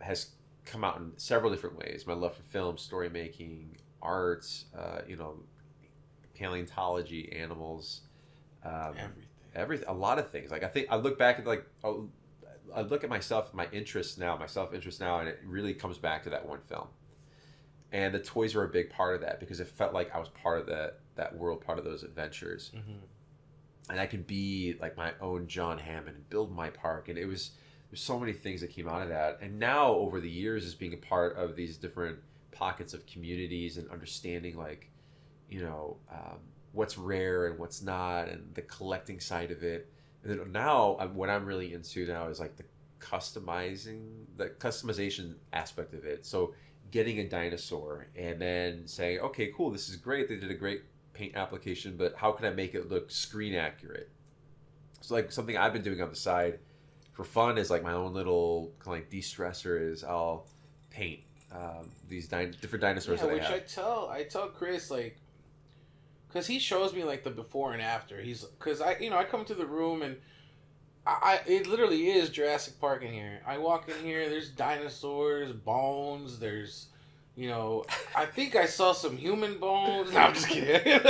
has come out in several different ways. My love for film, story making, art, paleontology, animals. everything, a lot of things. Like I think I look back at like I look at myself, my self-interest now, and it really comes back to that one film. And the toys were a big part of that because it felt like I was part of that world, part of those adventures. And I could be like my own John Hammond and build my park. And there's so many things that came out of that. And now over the years, as being a part of these different pockets of communities and understanding like, what's rare and what's not, and the collecting side of it. And then now what I'm really into now is like the customization aspect of it. So getting a dinosaur and then saying, okay, cool, this is great. They did a great paint application, but how can I make it look screen accurate? So like something I've been doing on the side for fun is like my own little kind of like de-stressor is I'll paint these different dinosaurs that I have. I tell Chris like, because he shows me like the before and after. Because I come to the room and it literally is Jurassic Park in here. I walk in here, there's dinosaurs, bones, there's, I think I saw some human bones. No, I'm just kidding.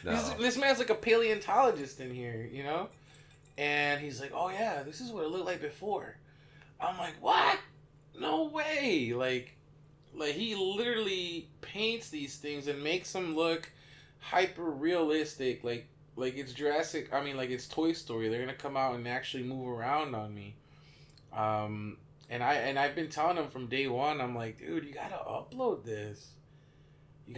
No. This man's like a paleontologist in here, And he's like, oh yeah, this is what it looked like before. I'm like, what? No way. Like he literally paints these things and makes them look hyper realistic, like it's Jurassic. I mean, like it's Toy Story. They're gonna come out and actually move around on me. And I've been telling them from day one. I'm like, dude, you gotta upload this. I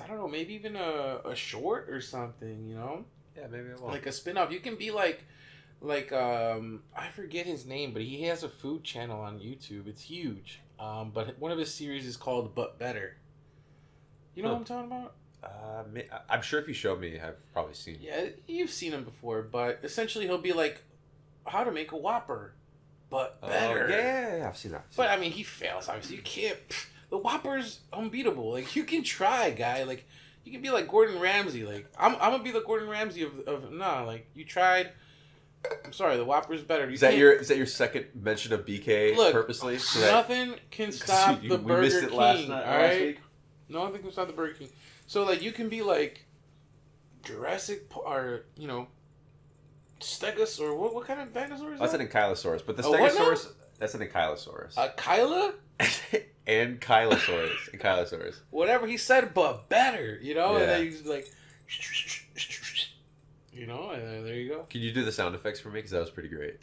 don't know, maybe even a short or something. Yeah, maybe it will. Like a spin-off. You can be like I forget his name, but he has a food channel on YouTube. It's huge. But one of his series is called But Better. You know what I'm talking about? I'm sure if you showed me, I've probably seen. Yeah, you've seen him before, but essentially he'll be like, how to make a Whopper, but better. Yeah, I've seen that. But I mean, he fails, obviously. You can't. The Whopper's unbeatable. Like, you can try, guy. Like, you can be like Gordon Ramsay. Like, I'm going to be the Gordon Ramsay of like, you tried. I'm sorry, the Whopper's better. Is that your second mention of BK purposely? Nothing can stop the Burger King, all right? Nothing can stop the Burger King. So, like, you can be, like, Jurassic Park, or, Stegos, or what kind of dinosaur is that? That's an Ankylosaurus, but the Stegosaurus, that's an Ankylosaurus. A Kyla? Ankylosaurus. Whatever he said, but better, Yeah. And then he's like, and there you go. Can you do the sound effects for me? Because that was pretty great.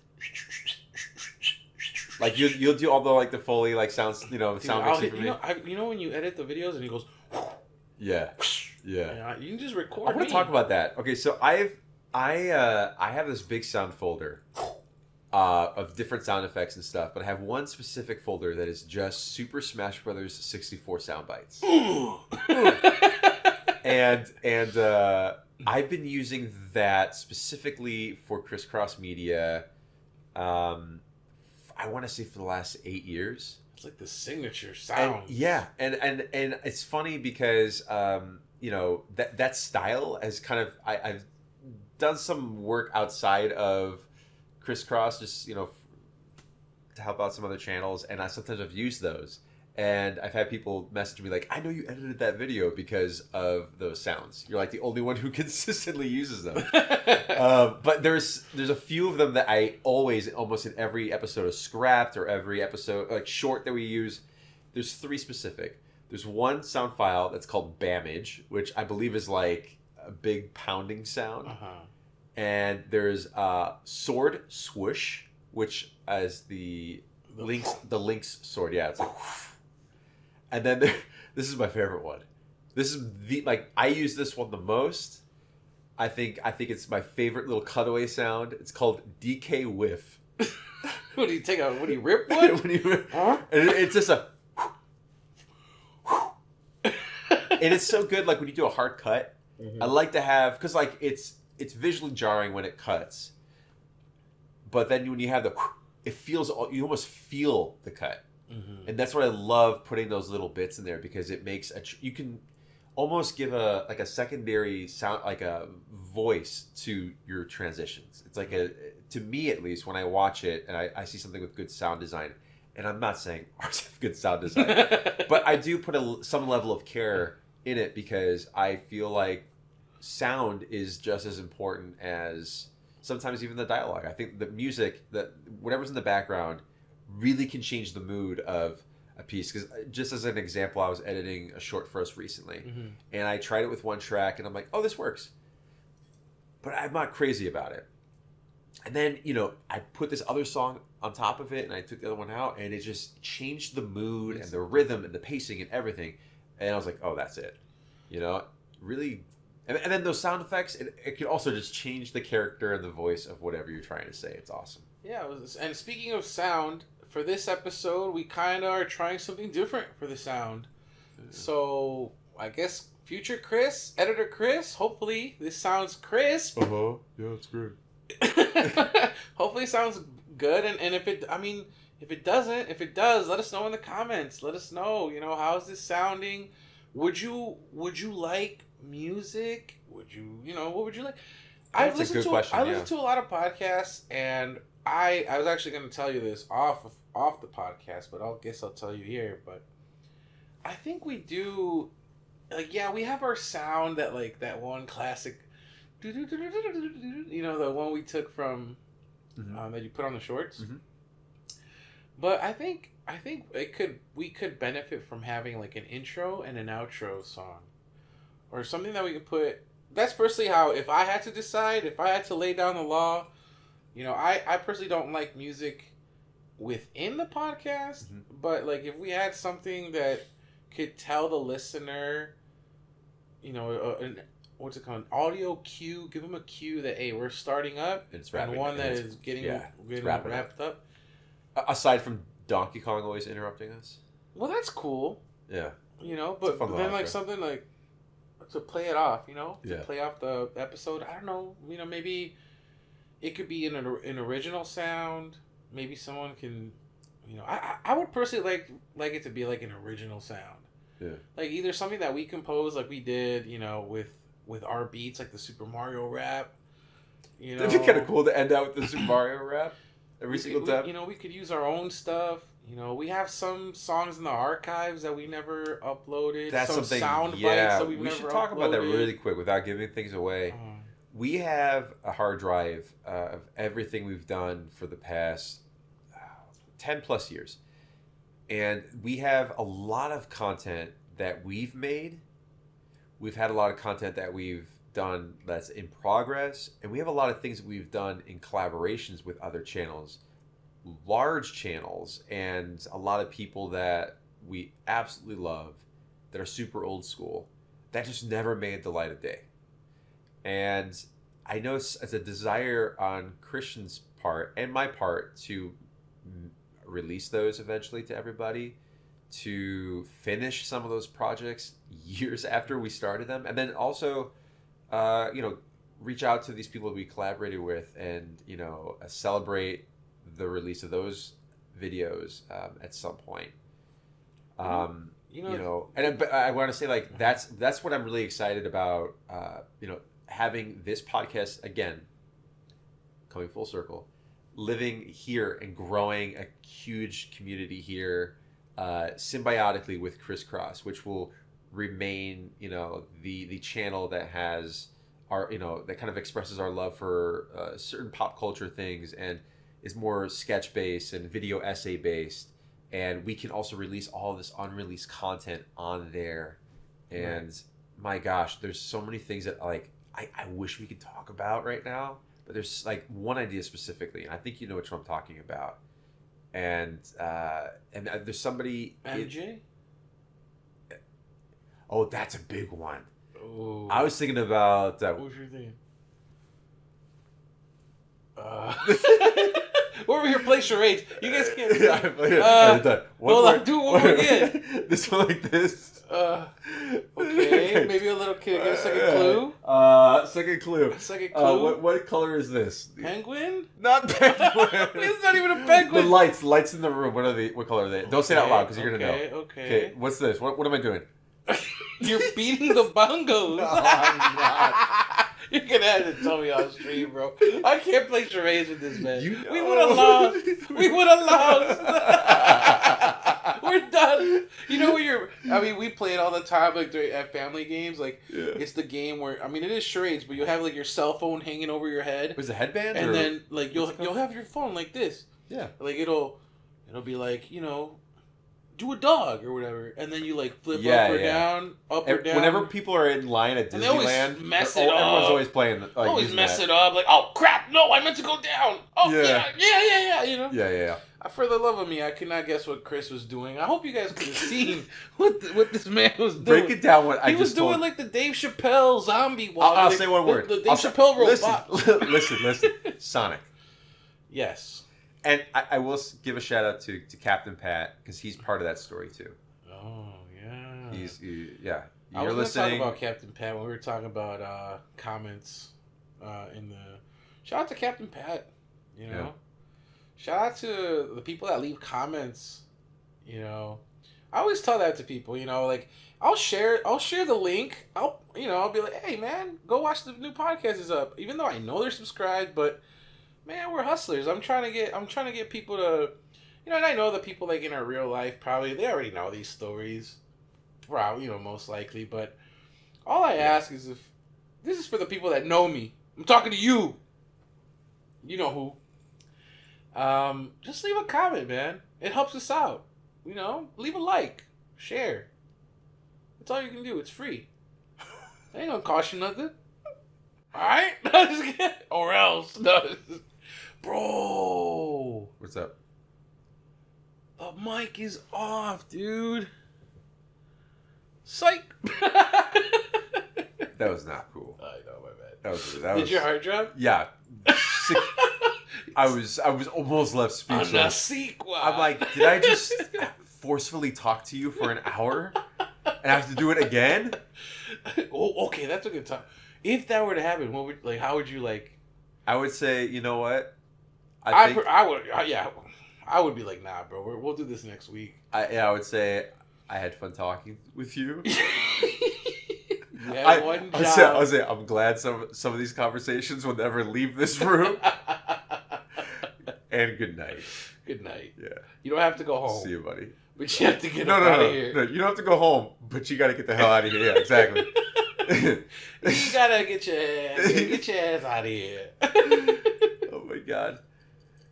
Like, you'll do all the, like, the Foley, like, sounds, sound mixing for me? When you edit the videos and he goes... Yeah. You can just record. I want to talk about that. Okay, so I have this big sound folder of different sound effects and stuff, but I have one specific folder that is just Super Smash Brothers 64 sound bites. and I've been using that specifically for ChrisCrossMedia. I want to say for the last 8 years. It's like the signature sound. And it's funny because that style has kind of I've done some work outside of ChrisCross, just to help out some other channels, and I sometimes have used those, and I've had people message me like, I know you edited that video because of those sounds. You're like the only one who consistently uses them. But there's a few of them that I always, almost in every episode of Scrapped or every episode like short that we use, there's 3 specific. There's one sound file that's called Bamage, which I believe is like a big pounding sound. And there's Sword Swoosh, which is the Lynx sword. Yeah, it's like. And then this is my favorite one. This is I use this one the most. I think it's my favorite little cutaway sound. It's called DK Whiff. What do you rip one? And it's just a. And it's so good, like when you do a hard cut. I like to have, because like it's visually jarring when it cuts, but then when you have it feels, you almost feel the cut. And that's what I love, putting those little bits in there, because it makes you can almost give a secondary sound, like a voice to your transitions. It's like to me at least, when I watch it and I see something with good sound design, and I'm not saying ours have good sound design, but I do put some level of care in it, because I feel like sound is just as important as sometimes even the dialogue. I think the music, that whatever's in the background, really can change the mood of a piece. Because just as an example, I was editing a short for us recently, and I tried it with one track, and I'm like, oh, this works, but I'm not crazy about it. And then, I put this other song on top of it, and I took the other one out, and it just changed the mood and the rhythm and the pacing and everything. And I was like, oh, that's it. Really. And then those sound effects, it can also just change the character and the voice of whatever you're trying to say. It's awesome. Yeah, and speaking of sound, for this episode, we kind of are trying something different for the sound. So, I guess future Chris, editor Chris, hopefully this sounds crisp. Uh-huh. Yeah, it's great. Hopefully it sounds good, and if it does, let us know in the comments. Let us know, how is this sounding? Would you like music? What would you like? I listen to a lot of podcasts, and I was actually going to tell you this off the podcast, but I guess I'll tell you here. But I think we do, we have our sound that one classic. The one we took from that you put on the shorts. But I think we could benefit from having like an intro and an outro song, or something that we could put. That's personally how, if I had to decide, if I had to lay down the law, I personally don't like music within the podcast, but like if we had something that could tell the listener, what's it called? An audio cue. Give them a cue that, hey, we're starting up. And one that is getting wrapped up. Aside from Donkey Kong always interrupting us. Well, that's cool. Yeah. But then like something like to play it off. To play off the episode. I don't know. Maybe it could be an original sound. Maybe someone can. I would personally like it to be like an original sound. Yeah. Like either something that we compose, like we did, with our beats, like the Super Mario rap. That'd be kind of cool to end out with the Super Mario rap every single time. We could use our own stuff. We have some songs in the archives that we never uploaded. That's some something. Sound bites that we should talk about that really quick without giving things away. We have a hard drive of everything we've done for the past 10 plus years, and we have a lot of content that we've made. We've had a lot of content that we've done that's in progress, and we have a lot of things that we've done in collaborations with other channels, large channels, and a lot of people that we absolutely love that are super old school that just never made the light of day. And I know it's a desire on Christian's part and my part to release those eventually to everybody, to finish some of those projects years after we started them, and then also reach out to these people we collaborated with and celebrate the release of those videos at some point. But I want to say that's what I'm really excited about. Having this podcast again, coming full circle, living here and growing a huge community here, symbiotically with ChrisCross, which will remain, the channel that has our, that kind of expresses our love for certain pop culture things and is more sketch based and video essay based, and we can also release all of this unreleased content on there. And my gosh, there's so many things that I wish we could talk about right now, but there's one idea specifically, and I think you know which one I'm talking about. And there's somebody. MJ? Oh, that's a big one. Ooh. I was thinking about. What was your thing? We're over here playing charades. You guys can't. Hold on, do it one more again. This one like this. Okay, maybe a little kid. Get a second clue. Second clue. Second clue. What color is this? Penguin? Not penguin. It's not even a penguin. The lights in the room. What color are they? Don't say it out loud because you're gonna know. Okay. What's this? What am I doing? You're beating the bongos. No, I'm not. You're gonna have to tell me on stream, bro. I can't play charades with this man. You know. We would have lost. We're done. does. You know when you're. I mean, we play it all the time, like at family games. Like it's the game where I mean, it is charades, but you have like your cell phone hanging over your head. Was it headband? And then like you'll have your phone like this. Yeah. Like it'll be like do a dog or whatever, and then you like flip up or down. Whenever people are in line at and they always Disneyland, mess it up. Everyone's always playing. Like, always mess it up. Like, oh crap! No, I meant to go down. Oh yeah. Yeah. For the love of me, I could not guess what Chris was doing. I hope you guys could have seen what this man was doing. Break it down. He was doing like the Dave Chappelle zombie walk. I'll say one word. The Dave Chappelle robot. Listen. Sonic. Yes. And I will give a shout out to Captain Pat because he's part of that story too. Oh yeah. You're I was listening. talk about Captain Pat when we were talking about comments in the. Shout out to Captain Pat. Shout out to the people that leave comments. I always tell that to people. Like I'll share the link. I'll be like, hey man, go watch the new podcast is up. Even though I know they're subscribed, but man, we're hustlers. I'm trying to get people to, and I know the people like in our real life probably they already know these stories, probably most likely. But all I ask is if this is for the people that know me. I'm talking to you. You know who. Just leave a comment, man. It helps us out. Leave a like, share. That's all you can do. It's free. It ain't gonna cost you nothing. All right, or else, no. Bro. What's up? The mic is off, dude. Psych. That was not cool. I know, my bad. That was. Did your heart drop? Yeah. I was almost left speechless. On a sequel. I'm like, did I just forcefully talk to you for an hour and I have to do it again? Oh, okay, that's a good time. If that were to happen, how would you like? I would say, you know what? I would be like, nah, bro. We'll do this next week. I would say I had fun talking with you. One job. I'll say I'm glad some of these conversations will never leave this room. And good night. Good night. Yeah. You don't have to go home. See you, buddy. But you have to get out of here. No, you don't have to go home, but you got to get the hell out of here. Yeah, exactly. You gotta get your ass out of here. Oh my god.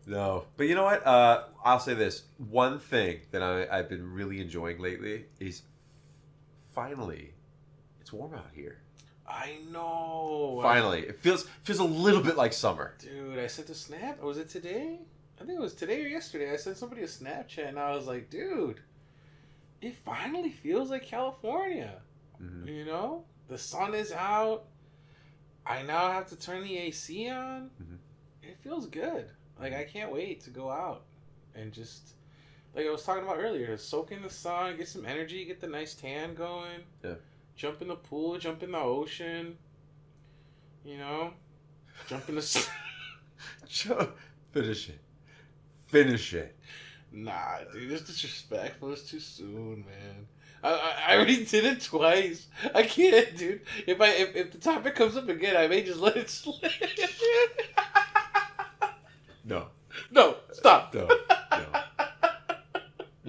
No, but you know what? I'll say this. One thing that I've been really enjoying lately is finally, it's warm out here. I know. Finally, it feels a little bit like summer. Dude, I sent a snap. Was it today? I think it was today or yesterday. I sent somebody a Snapchat and I was like, dude, it finally feels like California. Mm-hmm. The sun is out. I now have to turn the AC on. Mm-hmm. It feels good. Like, I can't wait to go out and just, like I was talking about earlier, to soak in the sun, get some energy, get the nice tan going. Yeah. Jump in the pool, jump in the ocean. Jump in the... Finish it. Nah, dude, it's disrespectful. It's too soon, man. I already did it twice. I can't, dude. If the topic comes up again, I may just let it slip. No, stop. No.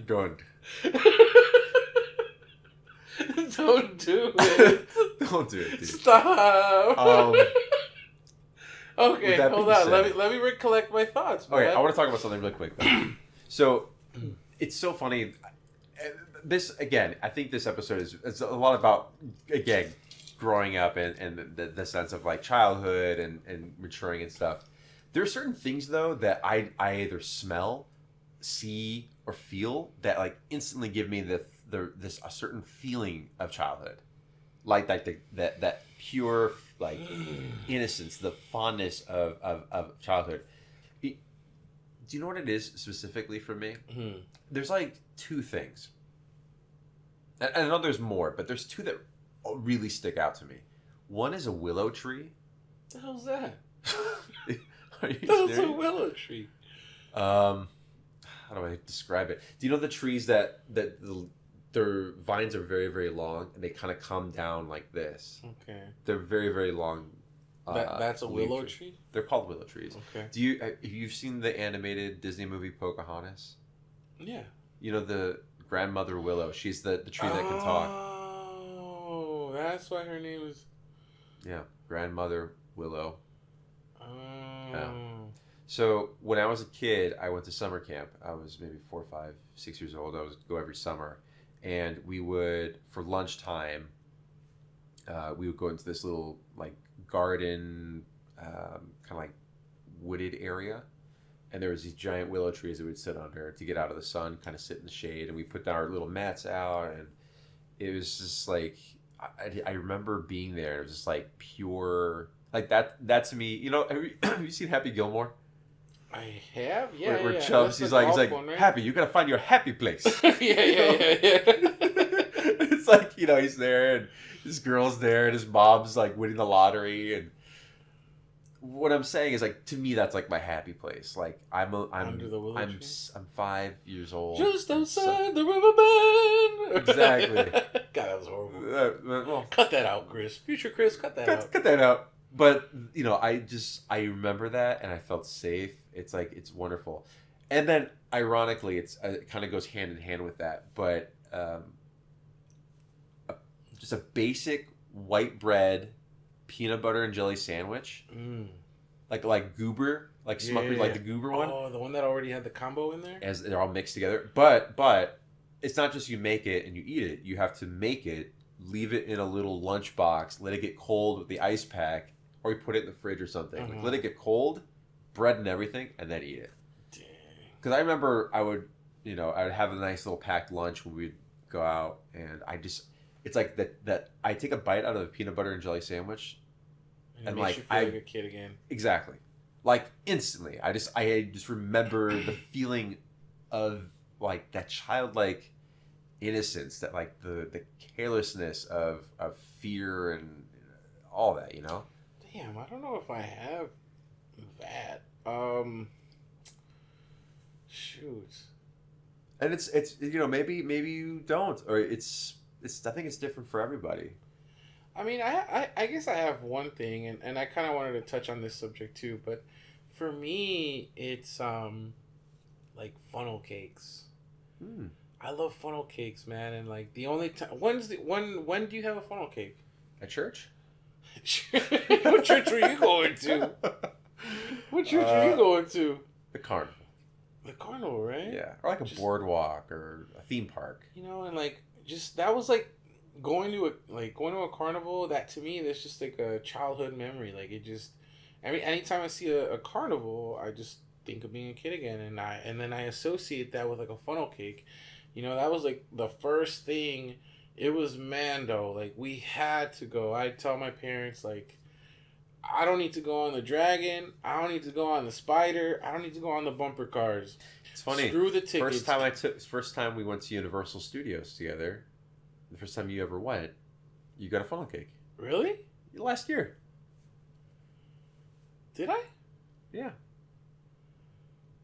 Don't. Don't do it. Don't do it, dude. Stop. Okay, hold on. Said, let me recollect my thoughts. Man. Okay, I want to talk about something really quick, though. So, it's so funny. This, again, I think this episode is a lot about, again, growing up and the sense of, like, childhood and maturing and stuff. There are certain things, though, that I either smell, see, or feel that, like, instantly give me a certain feeling of childhood. Like that pure, like, innocence, the fondness of childhood. Do you know what it is specifically for me? Mm-hmm. There's like two things. And I know there's more, but there's two that really stick out to me. One is a willow tree. What the hell's that? Are you That's a willow tree. How do I describe it? Do you know the trees that their vines are very, very long and they kind of come down like this? Okay. They're very, very long. That's a willow tree? They're called willow trees. Okay. Have you seen the animated Disney movie Pocahontas? Yeah. You know the Grandmother Willow. She's the tree that can talk. Oh, that's why her name is. Yeah, Grandmother Willow. Oh. Yeah. So when I was a kid, I went to summer camp. I was maybe 4, 5, 6 years old. I would go every summer, and we would for lunchtime. We would go into this little like garden, kind of like wooded area, and there was these giant willow trees that we'd sit under to get out of the sun, kind of sit in the shade, and we put down our little mats out, and it was just like I remember being there. It was just like pure, like that to me. You know, have you seen Happy Gilmore? I have, yeah. Where Chubbs, he's like, one, right? Happy, you gotta find your happy place. yeah. It's like, you know, he's there and his girl's there and his mom's like winning the lottery, and what I'm saying is like to me that's like my happy place. Like I'm Under the willow tree? I'm 5 years old. Just outside the riverbend. Exactly. God, that was horrible. Well, Cut that out, Chris. Future Chris, cut that out. Cut that out. But you know, I remember that and I felt safe. It's like it's wonderful. And then ironically, it kind of goes hand in hand with that. But just a basic white bread, peanut butter and jelly sandwich, like Goober, like Smucker's, like the Goober one. Oh, the one that already had the combo in there. As they're all mixed together, but it's not just you make it and you eat it. You have to make it, leave it in a little lunch box, let it get cold with the ice pack, or you put it in the fridge or something. Like let it get cold, bread and everything, and then eat it. Dang. Because I remember I would have a nice little packed lunch when we'd go out, and it's like that I take a bite out of the peanut butter and jelly sandwich, and like you feel like a kid again. Exactly, like instantly. I just remember the feeling of like that childlike innocence, that like the carelessness of fear and all that, you know. Damn, I don't know if I have that. Shoot. And it's you know, maybe you don't, or it's I think it's different for everybody. I mean, I guess I have one thing, and I kind of wanted to touch on this subject too, but for me, it's like funnel cakes. I love funnel cakes, man, and like the only time when do you have a funnel cake? At church? What church are you going to? What church are you going to? The carnival. The carnival, right? Yeah, or like a boardwalk or a theme park. You know, and like just that was like going to a carnival. That to me, that's just like a childhood memory. Like it just anytime I see a carnival, I just think of being a kid again, and then I associate that with like a funnel cake. You know, that was like the first thing. It was Mando. Like we had to go. I'd tell my parents like, I don't need to go on the dragon. I don't need to go on the spider. I don't need to go on the bumper cars. It's funny. Screw the tickets. First time we went to Universal Studios together. The first time you ever went, you got a funnel cake. Really? Last year. Did I? Yeah.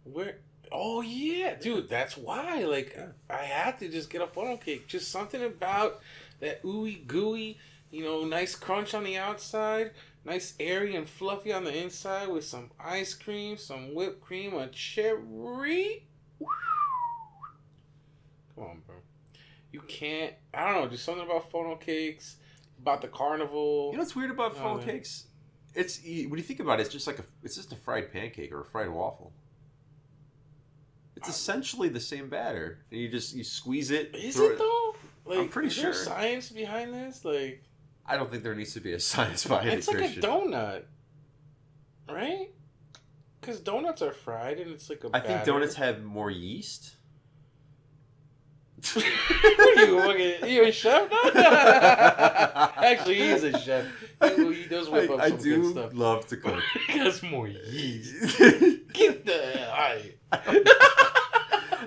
Where? Oh yeah, dude. That's why. Like I had to just get a funnel cake. Just something about that ooey gooey. You know, nice crunch on the outside. Nice airy and fluffy on the inside with some ice cream, some whipped cream, a cherry. Come on, bro. You can't. I don't know. Just something about funnel cakes, about the carnival. You know what's weird about funnel cakes? It's when you think about it, it's just a fried pancake or a fried waffle. It's essentially the same batter. And you squeeze it. Is it though? Like, I'm pretty sure. Is there science behind this? Like, I don't think there needs to be a science behind it. It's like a donut, right? Because donuts are fried and it's like a batter. I think donuts have more yeast. What are you looking at? You a chef now? Actually, he is a chef. He does whip up some good stuff. I do love to cook. That's more yeast. Get the eye.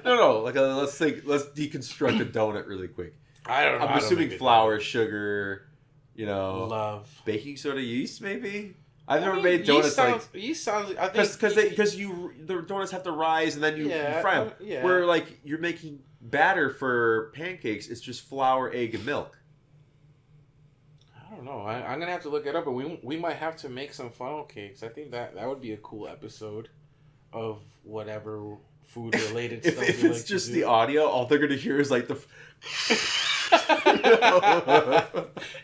No. Like let's deconstruct a donut really quick. I don't know. I'm assuming flour, sugar, love baking soda, yeast, maybe. I've never made donuts yeast sounds. I think because the donuts have to rise and then you fry them. Yeah. Where like you're making batter for pancakes, it's just flour, egg, and milk. I don't know. I'm gonna have to look it up, but we might have to make some funnel cakes. I think that would be a cool episode of whatever food related if stuff. If we it's like just to the do. audio, all they're gonna hear is like the.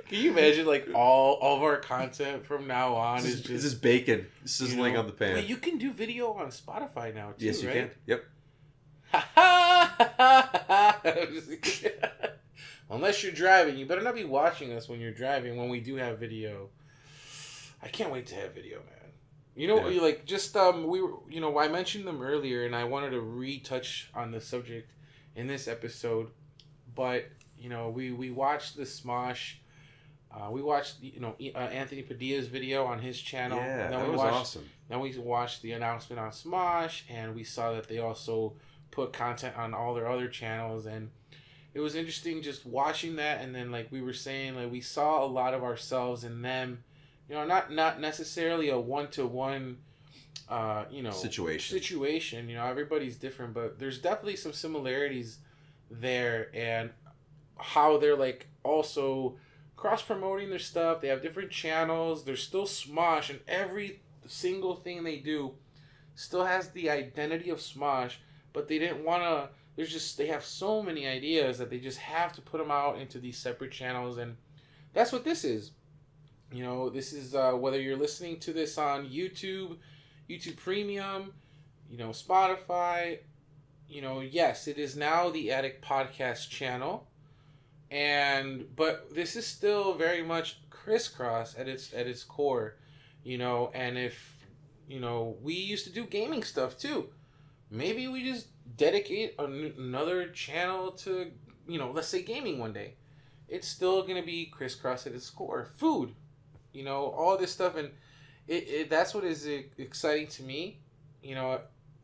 Can you imagine like all of our content from now on is It's just just bacon sizzling on the pan. Wait, you can do video on Spotify now too, Yes, you right? can. Yep. Unless you're driving, you better not be watching us when you're driving. When we do have video, I can't wait to have video, man. You know, Yeah. like just we were, I mentioned them earlier, and I wanted to retouch on the subject in this episode, but we watched the SMOSH. We watched Anthony Padilla's video on his channel. Yeah, and then that was awesome. Then we watched the announcement on SMOSH, and we saw that they also put content on all their other channels, and it was interesting just watching that. And then, like we were saying, like we saw a lot of ourselves in them. Not necessarily a one-to-one, situation. Everybody's different, but there's definitely some similarities there, and how they're like also cross-promoting their stuff. They have different channels. They're still SMOSH, and every single thing they do still has the identity of SMOSH, but they didn't want to. They have so many ideas that they just have to put them out into these separate channels, and that's what this is. This is whether you're listening to this on YouTube Premium, Spotify, yes, it is now the ATTICC podcast channel, but this is still very much ChrisCross at its core, and if we used to do gaming stuff too, maybe we just dedicate another channel to let's say gaming one day. It's still gonna be ChrisCross at its core. Food, all this stuff, and that's what is exciting to me.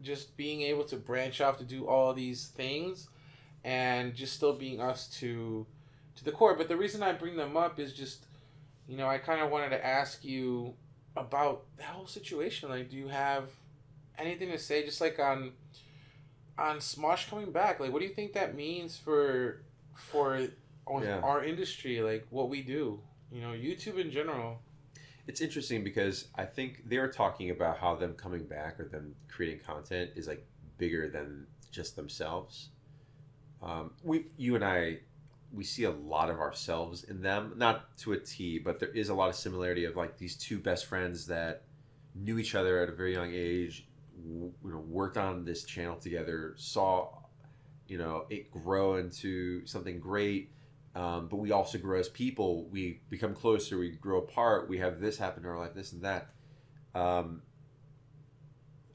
Just being able to branch off to do all these things, and just still being us to the core. But the reason I bring them up is just, I kind of wanted to ask you about that whole situation. Like, do you have anything to say, just like on SMOSH coming back? Like, what do you think that means for our industry, like what we do, YouTube in general? It's interesting because I think they were talking about how them coming back or them creating content is like bigger than just themselves. You and I, we see a lot of ourselves in them, not to a T, but there is a lot of similarity of like these two best friends that knew each other at a very young age, worked on this channel together, saw, it grow into something great. But we also grow as people. We become closer. We grow apart. We have this happen in our life, this and that.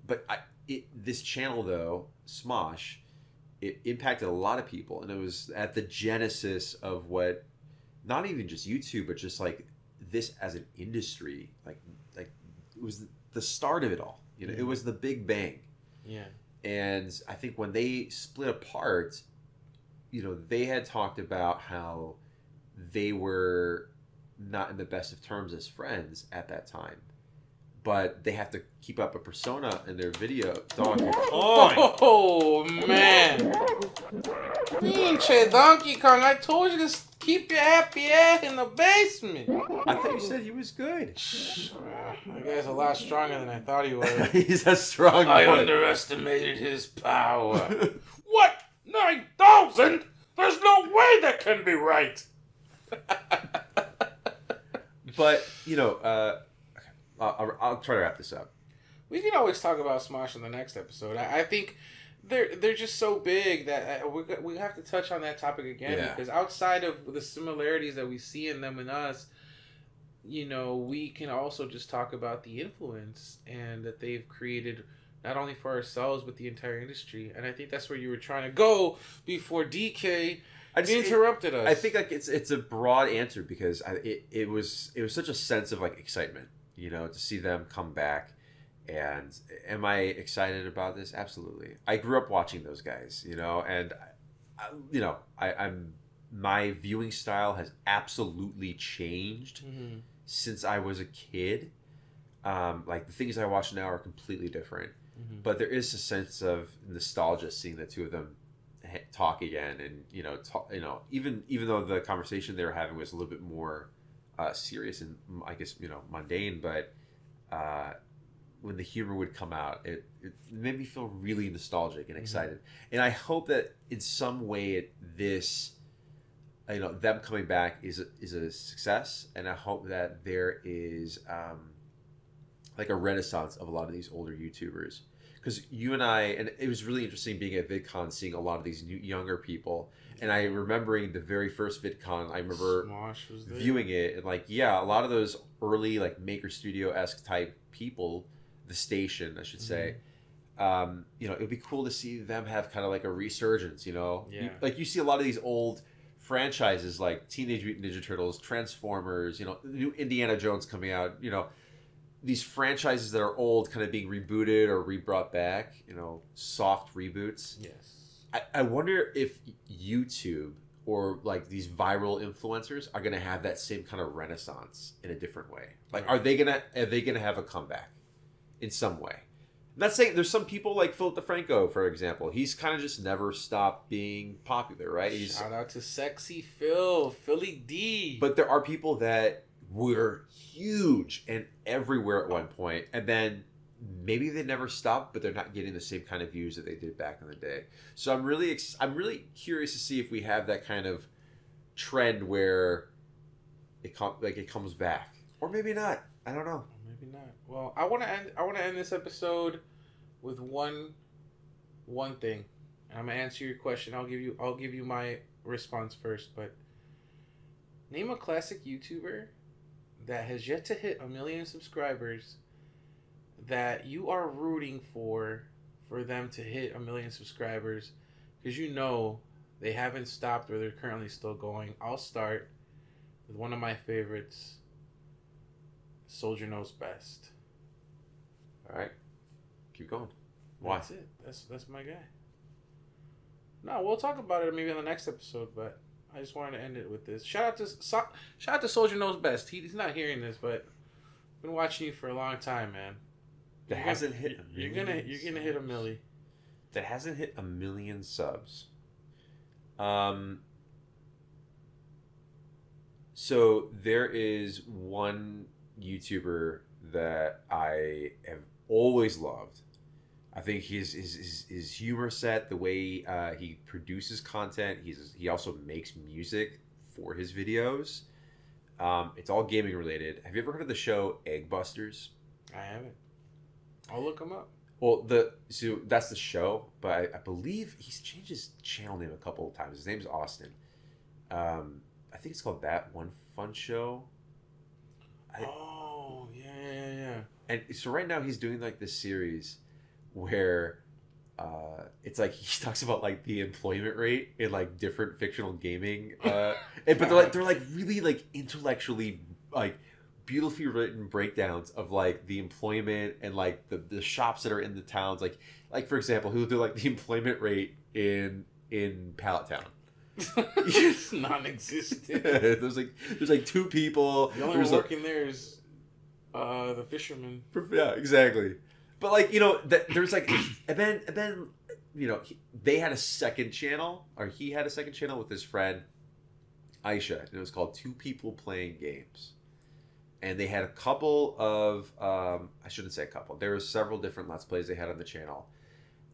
But this channel, though, SMOSH, it impacted a lot of people. And it was at the genesis of what, not even just YouTube, but just like this as an industry. Like it was the start of it all. It was the big bang. Yeah. And I think when they split apart, they had talked about how they were not in the best of terms as friends at that time, but they have to keep up a persona in their video. Donkey Kong. Oh man, Pinche Donkey Kong! I told you to keep your happy ass in the basement. I thought you said he was good. That guy's a lot stronger than I thought he was. He's a strong. I underestimated his power. What? 9,000? There's no way that can be right. But I'll try to wrap this up. We can always talk about SMOSH in the next episode. I think they're just so big that we have to touch on that topic again, because outside of the similarities that we see in them and us, we can also just talk about the influence and that they've created. Not only for ourselves, but the entire industry. And I think that's where you were trying to go before DK interrupted us. I think like it's a broad answer because it was such a sense of like excitement, to see them come back. And am I excited about this? Absolutely. I grew up watching those guys, and I'm my viewing style has absolutely changed since I was a kid. Like the things I watch now are completely different. But there is a sense of nostalgia seeing the two of them talk again, and even though the conversation they were having was a little bit more serious and I guess mundane, but when the humor would come out, it made me feel really nostalgic and excited. And I hope that in some way this, them coming back is a success. And I hope that there is like a renaissance of a lot of these older YouTubers. Because you and I, and it was really interesting being at VidCon, seeing a lot of these younger people. And I remembering the very first VidCon, I remember SMOSH was there. viewing it, and like, yeah, a lot of those early like Maker Studio-esque type people, the station, I should say, it would be cool to see them have kind of like a resurgence, Yeah. Like you see a lot of these old franchises like Teenage Mutant Ninja Turtles, Transformers, new Indiana Jones coming out, these franchises that are old kind of being rebooted or rebrought back, soft reboots. Yes. I wonder if YouTube or like these viral influencers are gonna have that same kind of renaissance in a different way. Like, are they gonna have a comeback in some way? I'm not saying there's some people like Philip DeFranco, for example. He's kind of just never stopped being popular, right? Shout out to Sexy Phil, Philly D. But there are people that were huge and everywhere at one point, and then maybe they never stopped, but they're not getting the same kind of views that they did back in the day. So I'm really curious to see if we have that kind of trend where it comes back, or maybe not. I don't know. Maybe not. Well, I want to end this episode with one thing. And I'm gonna answer your question. I'll give you my response first. But name a classic YouTuber that has yet to hit 1 million subscribers that you are rooting for them to hit 1 million subscribers, because they haven't stopped or they're currently still going. I'll start with one of my favorites, Soldier Knows Best. All right, keep going. Why? That's it. That's my guy. No, we'll talk about it maybe on the next episode, but I just wanted to end it with this. Shout out to Soldier Knows Best. He's not hearing this, but I've been watching you for a long time, man. That hasn't hit. You're gonna hit 1 million. That hasn't hit 1 million subs. So there is one YouTuber that I have always loved. I think his humor set, the way he produces content, he also makes music for his videos. It's all gaming related. Have you ever heard of the show Egg Busters? I haven't. I'll look him up. Well, so that's the show, but I believe he's changed his channel name a couple of times. His name's Austin. I think it's called That One Fun Show. Yeah. And so right now he's doing like this series where it's like he talks about like the employment rate in like different fictional gaming, but they're like really like intellectually like beautifully written breakdowns of like the employment and like the shops that are in the towns. Like for example, he'll do like the employment rate in Pallet Town. It's non-existent. there's like 2 people. The only one working there is the fisherman. Yeah, exactly. But like there's like and then they had a second channel, or he had a second channel with his friend Aisha, and it was called Two People Playing Games. And they had a couple of I shouldn't say a couple. There were several different Let's Plays they had on the channel,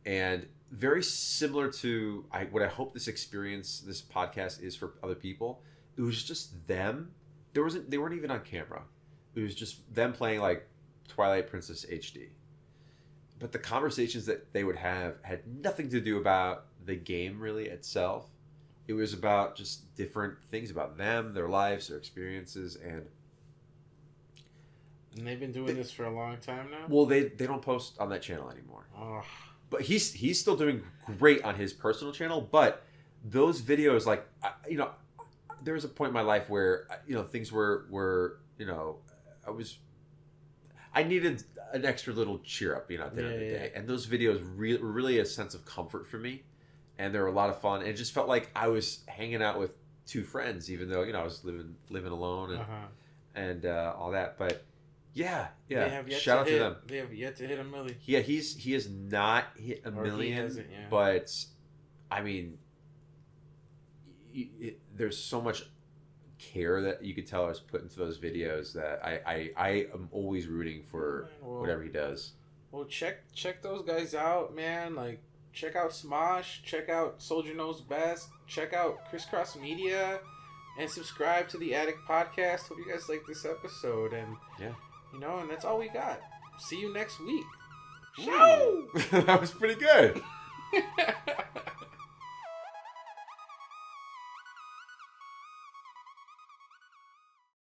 and very similar to what I hope this podcast is for other people. It was just them. They weren't even on camera. It was just them playing like Twilight Princess HD. But the conversations that they would have had nothing to do about the game really itself. It was about just different things about them, their lives, their experiences, and they've been doing this for a long time now? Well, they don't post on that channel anymore. Oh. But he's still doing great on his personal channel. But those videos, like, there was a point in my life where, things were I needed an extra little cheer up, at the end of the day. And those videos were really a sense of comfort for me. And they were a lot of fun. And it just felt like I was hanging out with 2 friends, even though, I was living alone and all that. But yeah. Shout out to them. They have yet to hit 1 million. Yeah, he has not hit 1 million, but I mean, there's so much care that you could tell is put into those videos that I am always rooting for whatever he does. Well, check those guys out, man. Like, check out SMOSH, check out Soldier Knows Best, check out ChrisCrossMedia, and subscribe to the Attic Podcast. Hope you guys like this episode, and and that's all we got. See you next week. That was pretty good.